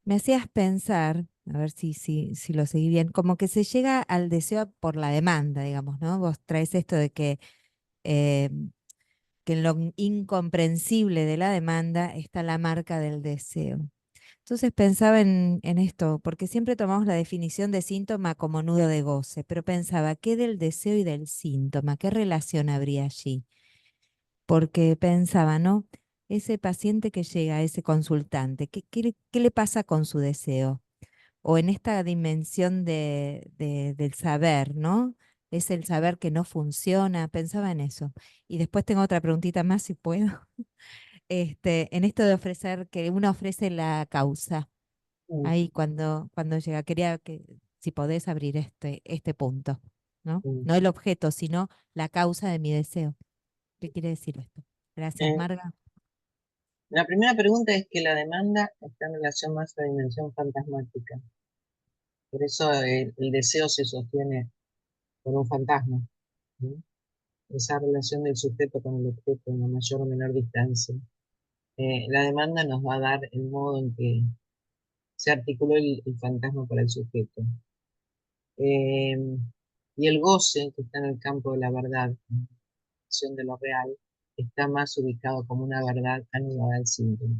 Speaker 7: me hacías pensar, a ver si lo seguí bien, como que se llega al deseo por la demanda, digamos, ¿no? Vos traes esto de eh, que en lo incomprensible de la demanda está la marca del deseo. Entonces pensaba en esto, porque siempre tomamos la definición de síntoma como nudo de goce, pero pensaba, ¿qué del deseo y del síntoma? ¿Qué relación habría allí? Porque pensaba, ¿no? Ese paciente que llega, ese consultante, ¿qué le pasa con su deseo? O en esta dimensión del saber, ¿no? Es el saber que no funciona, pensaba en eso. Y después tengo otra preguntita más, si puedo. En esto de ofrecer, que uno ofrece la causa.
Speaker 1: Mm,
Speaker 7: Ahí cuando llega, quería que si podés abrir este punto, ¿no?
Speaker 1: mm.
Speaker 7: No el objeto, sino la causa de mi deseo. ¿Qué quiere decir esto? Gracias,
Speaker 1: Eh,
Speaker 7: Marga.
Speaker 1: la primera pregunta es que la demanda está en relación más a la dimensión fantasmática. Por eso el deseo se sostiene por un fantasma, ¿sí? esa relación del sujeto con el objeto en la mayor o menor distancia. La demanda nos va a dar el modo en que se articuló el fantasma para el sujeto. Y el goce, que está en el campo de la verdad, de lo real, está más ubicado como una verdad anulada al síntoma.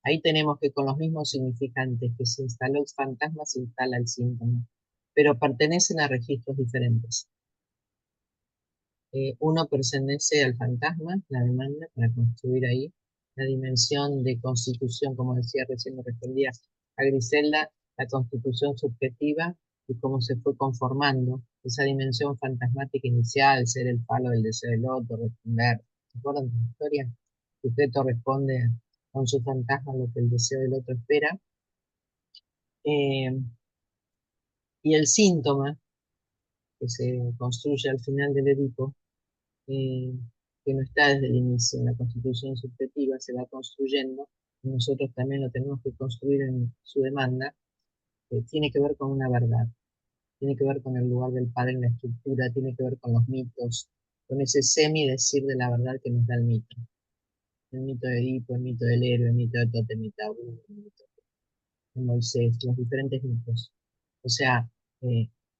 Speaker 1: Ahí tenemos que con los mismos significantes que se instaló el fantasma, se instala el síntoma, pero pertenecen a registros diferentes. Uno pertenece al fantasma, la demanda, para construir ahí la dimensión de constitución, como decía recién, me respondía a Griselda, la constitución subjetiva y cómo se fue conformando esa dimensión fantasmática inicial, ser el palo del deseo del otro, responder. ¿Se acuerdan de la historia? El sujeto responde con su fantasma lo que el deseo del otro espera. Y el síntoma que se construye al final del Edipo, que no está desde el inicio en la constitución subjetiva, se va construyendo, y nosotros también lo tenemos que construir en su demanda, tiene que ver con una verdad, tiene que ver con el lugar del padre en la estructura, tiene que ver con los mitos, con ese semi-decir de la verdad que nos da el mito. El mito de Edipo, el mito del héroe, el mito de Totemitaú, el mito de Moisés, los diferentes mitos. O sea,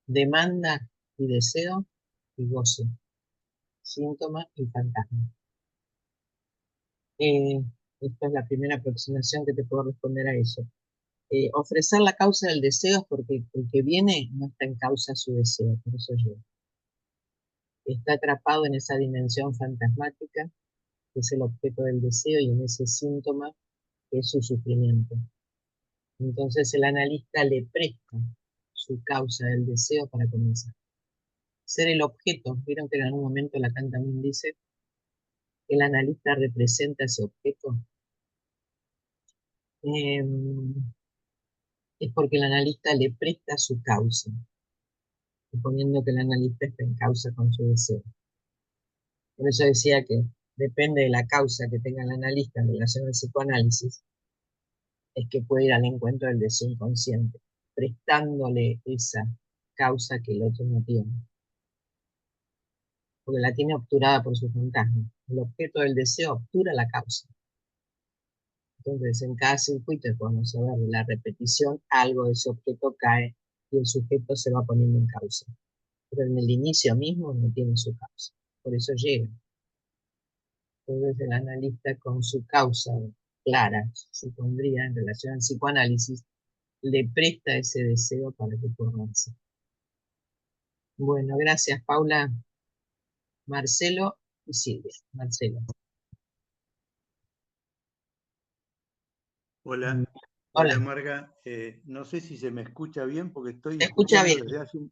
Speaker 1: demanda y deseo y goce, síntoma y fantasma. Esta es la primera aproximación que te puedo responder a eso. Ofrecer la causa del deseo es porque el que viene no está en causa su deseo, por eso yo. Está atrapado en esa dimensión fantasmática, que es el objeto del deseo, y en ese síntoma, que es su sufrimiento. Entonces el analista le presta su causa del deseo para comenzar. Ser el objeto, vieron que en algún momento Lacan también dice que el analista representa ese objeto. Es porque el analista le presta su causa, suponiendo que el analista está en causa con su deseo. Por eso decía que depende de la causa que tenga el analista en relación al psicoanálisis, es que puede ir al encuentro del deseo inconsciente, prestándole esa causa que el otro no tiene, porque la tiene obturada por su fantasma. El objeto del deseo obtura la causa. Entonces, en cada circuito podemos saber de la repetición, algo de ese objeto cae y el sujeto se va poniendo en causa. Pero en el inicio mismo no tiene su causa. Por eso llega. Entonces el analista con su causa clara, supondría, en relación al psicoanálisis, le presta ese deseo para que pueda avanzar. Bueno, gracias Paula, Marcelo y Silvia. Marcelo.
Speaker 8: Hola,
Speaker 1: Hola.
Speaker 8: hola Marga. No sé si se me escucha bien porque estoy
Speaker 1: Se escucha
Speaker 8: escuchando
Speaker 1: bien.
Speaker 8: desde hace un...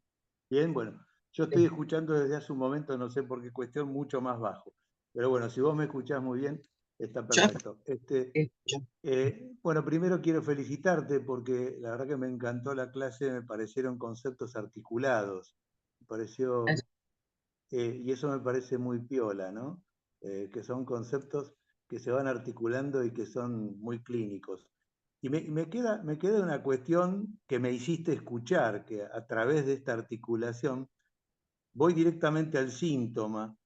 Speaker 8: Bien, bueno, yo estoy escuchando desde hace un momento, no sé por qué cuestión, mucho más bajo. Pero bueno, si vos me escuchás muy bien, está perfecto. Bueno, primero quiero felicitarte porque la verdad que me encantó la clase, me parecieron conceptos articulados. Me pareció, y eso me parece muy piola, ¿no? Que son conceptos que se van articulando y que son muy clínicos. Y me queda una cuestión que me hiciste escuchar, que a través de esta articulación voy directamente al síntoma,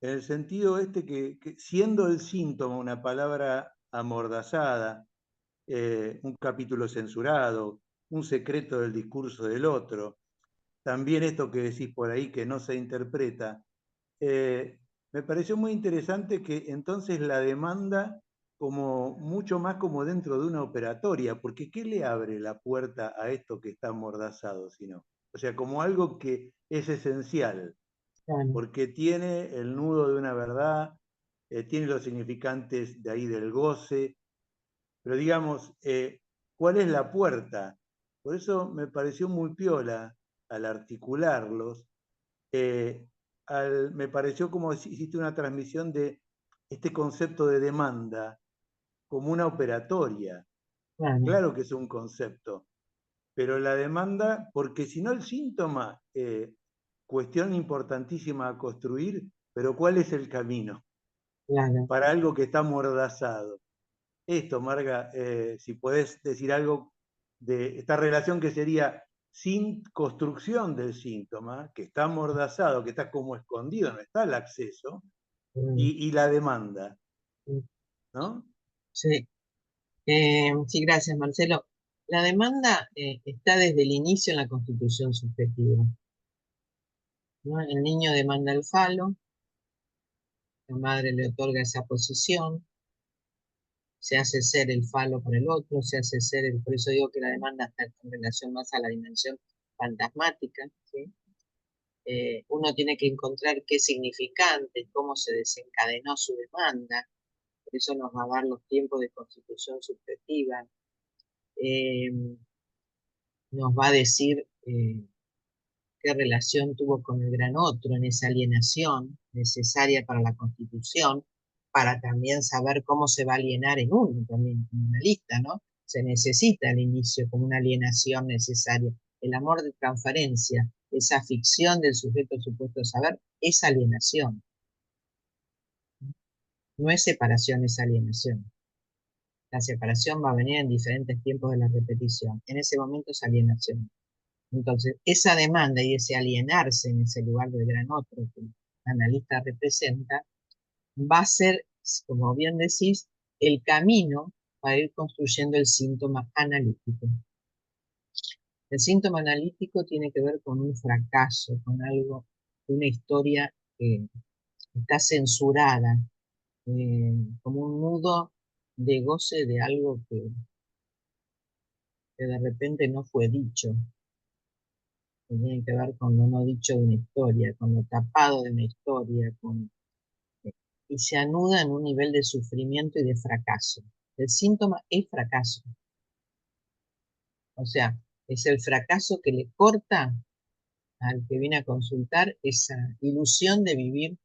Speaker 8: en el sentido que siendo el síntoma una palabra amordazada, un capítulo censurado, un secreto del discurso del otro, también esto que decís por ahí que no se interpreta, me pareció muy interesante que entonces la demanda como mucho más como dentro de una operatoria, porque ¿qué le abre la puerta a esto que está amordazado, sino? O sea, como algo que es esencial, porque tiene el nudo de una verdad, tiene los significantes de ahí del goce, pero digamos, ¿cuál es la puerta? Por eso me pareció muy piola al articularlos, me pareció como si hiciste una transmisión de este concepto de demanda como una operatoria. Claro que es un concepto, pero la demanda, porque si no el síntoma, cuestión importantísima a construir, pero ¿cuál es el camino? Para algo que está amordazado. Esto, Marga, si podés decir algo de esta relación que sería sin construcción del síntoma, que está amordazado, que está como escondido, no está el acceso, y la demanda, ¿no?
Speaker 1: Sí. Sí, gracias, Marcelo. La demanda está desde el inicio en la constitución subjetiva, ¿no? El niño demanda el falo, la madre le otorga esa posición, se hace ser el falo para el otro, se hace ser por eso digo que la demanda está en relación más a la dimensión fantasmática, ¿sí? Uno tiene que encontrar qué significante, cómo se desencadenó su demanda, por eso nos va a dar los tiempos de constitución subjetiva, nos va a decir qué relación tuvo con el gran otro en esa alienación necesaria para la constitución, para también saber cómo se va a alienar en uno, también como una lista, ¿no? Se necesita al inicio como una alienación necesaria. El amor de transferencia, esa ficción del sujeto supuesto saber, es alienación. No es separación, es alienación. La separación va a venir en diferentes tiempos de la repetición. En ese momento es alienación. Entonces, esa demanda y ese alienarse en ese lugar del gran otro que el analista representa, va a ser, como bien decís, el camino para ir construyendo el síntoma analítico. El síntoma analítico tiene que ver con un fracaso, con algo, una historia que está censurada, como un nudo de goce de algo que de repente no fue dicho, que tiene que ver con lo no dicho de una historia, con lo tapado de una historia, y se anuda en un nivel de sufrimiento y de fracaso. El síntoma es fracaso. O sea, es el fracaso que le corta al que viene a consultar esa ilusión de vivir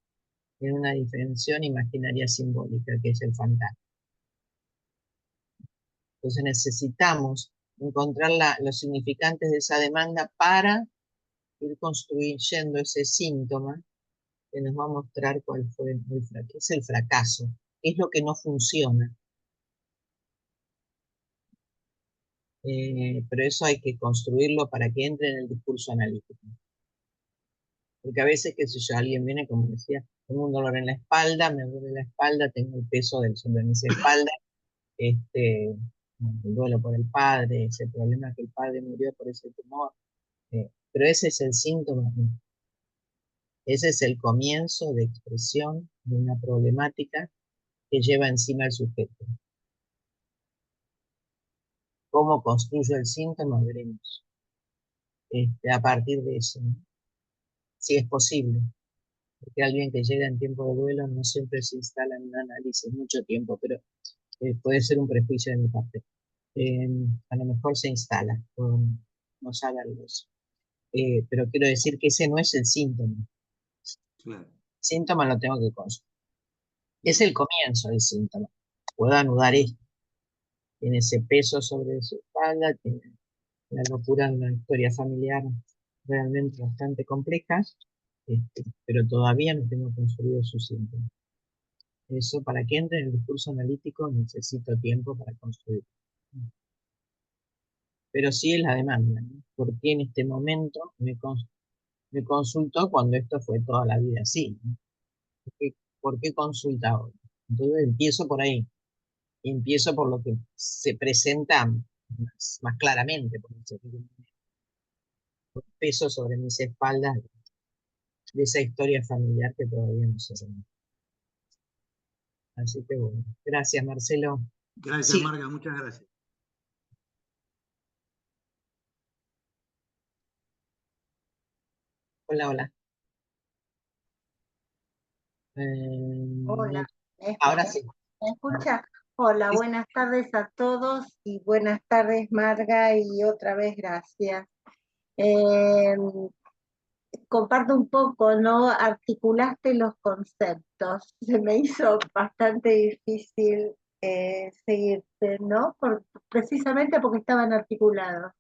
Speaker 1: en una dimensión imaginaria simbólica, que es el fantasma. Entonces necesitamos encontrar los significantes de esa demanda para ir construyendo ese síntoma que nos va a mostrar cuál fue qué es el fracaso, qué es lo que no funciona. Pero eso hay que construirlo para que entre en el discurso analítico. Porque a veces, qué sé yo, alguien viene, como decía, tengo un dolor en la espalda, me duele la espalda, tengo el peso sobre mis espaldas, el duelo por el padre, ese problema que el padre murió por ese tumor. Pero ese es el síntoma, ese es el comienzo de expresión de una problemática que lleva encima el sujeto. ¿Cómo construyo el síntoma? Veremos. A partir de eso, ¿no? Si es posible. Porque alguien que llega en tiempo de duelo no siempre se instala en un análisis mucho tiempo, pero puede ser un prejuicio de mi parte. A lo mejor se instala, no saberlo eso. Pero quiero decir que ese no es el síntoma.
Speaker 8: Claro.
Speaker 1: El síntoma lo tengo que construir. Es el comienzo del síntoma. Puedo anudar esto. Tiene ese peso sobre su espalda, tiene la locura de una historia familiar realmente bastante compleja, pero todavía no tengo construido su síntoma. Eso, para que entre en el discurso analítico, necesito tiempo para construir. Pero sí es la demanda, ¿no? ¿Por qué en este momento me consultó cuando esto fue toda la vida así, ¿no? ¿Por qué consulta ahora? Entonces empiezo por ahí. Empiezo por lo que se presenta más claramente, por el peso sobre mis espaldas de esa historia familiar que todavía no se conoce. Así que bueno, gracias Marcelo.
Speaker 8: Gracias,
Speaker 1: Sí.
Speaker 8: Marga, muchas gracias.
Speaker 1: Hola, hola.
Speaker 9: Hola,
Speaker 1: ahora sí.
Speaker 9: ¿me escucha? Hola,
Speaker 1: Sí.
Speaker 9: buenas tardes a todos y buenas tardes Marga y otra vez gracias. Comparto un poco, ¿no? Articulaste los conceptos, se me hizo bastante difícil seguirte, ¿no? Precisamente porque estaban articulados.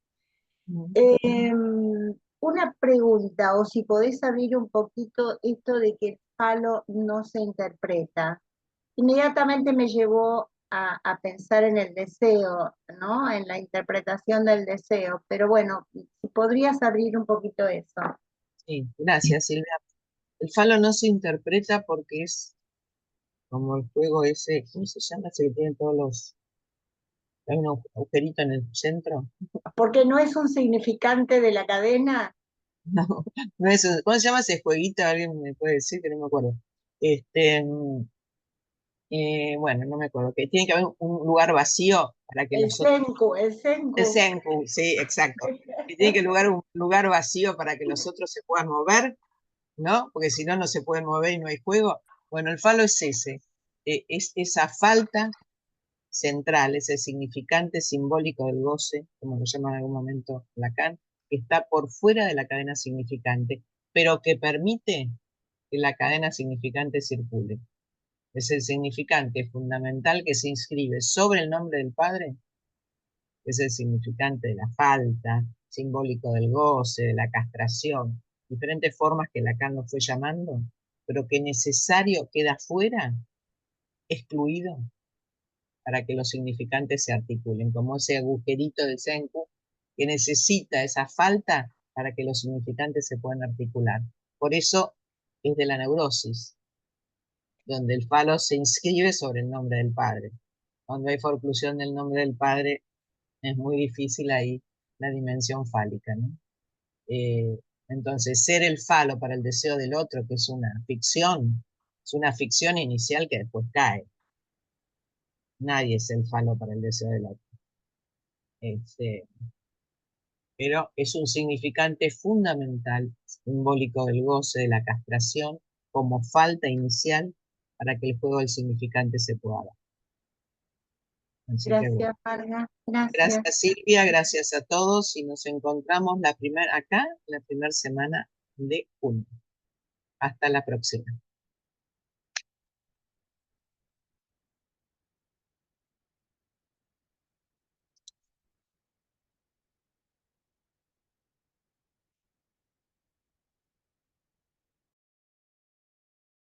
Speaker 9: Una pregunta, o si podés abrir un poquito esto de que el falo no se interpreta. Inmediatamente me llevó a pensar en el deseo, ¿no? En la interpretación del deseo, pero bueno, si podrías abrir un poquito eso.
Speaker 1: Sí, gracias, Silvia. El falo no se interpreta porque es como el juego ese, ¿cómo se llama? Ese que tiene todos los... Hay un agujerito en el centro.
Speaker 9: Porque no es un significante de la cadena.
Speaker 1: No, no es, ¿cómo se llama ese jueguito? Alguien me puede decir que no me acuerdo. Bueno, no me acuerdo. Que tiene que haber un lugar vacío para que
Speaker 9: El
Speaker 1: nosotros...
Speaker 9: senku, el
Speaker 1: El
Speaker 9: senku.
Speaker 1: senku, sí, exacto. Que tiene que lugar un lugar vacío para que los otros se puedan mover, ¿no? Porque si no, no se pueden mover y no hay juego. Bueno, el falo es ese. Es esa falta central, ese significante simbólico del goce, como lo llama en algún momento Lacan, que está por fuera de la cadena significante, pero que permite que la cadena significante circule. Es el significante fundamental que se inscribe sobre el nombre del Padre, es el significante de la falta, simbólico del goce, de la castración, diferentes formas que Lacan lo fue llamando, pero que necesario queda fuera, excluido, para que los significantes se articulen, como ese agujerito del senku que necesita esa falta para que los significantes se puedan articular. Por eso es de la neurosis, donde el falo se inscribe sobre el nombre del Padre. Cuando hay forclusión del nombre del Padre, es muy difícil ahí la dimensión fálica, ¿no? Entonces, ser el falo para el deseo del otro, que es una ficción inicial que después cae. Nadie es el falo para el deseo del otro. Pero es un significante fundamental, simbólico del goce, de la castración, como falta inicial para que el juego del significante se pueda dar. Así que bueno.
Speaker 9: Gracias, Marga. Gracias.
Speaker 1: Gracias, Silvia, gracias a todos y nos encontramos acá la primera semana de junio. Hasta la próxima.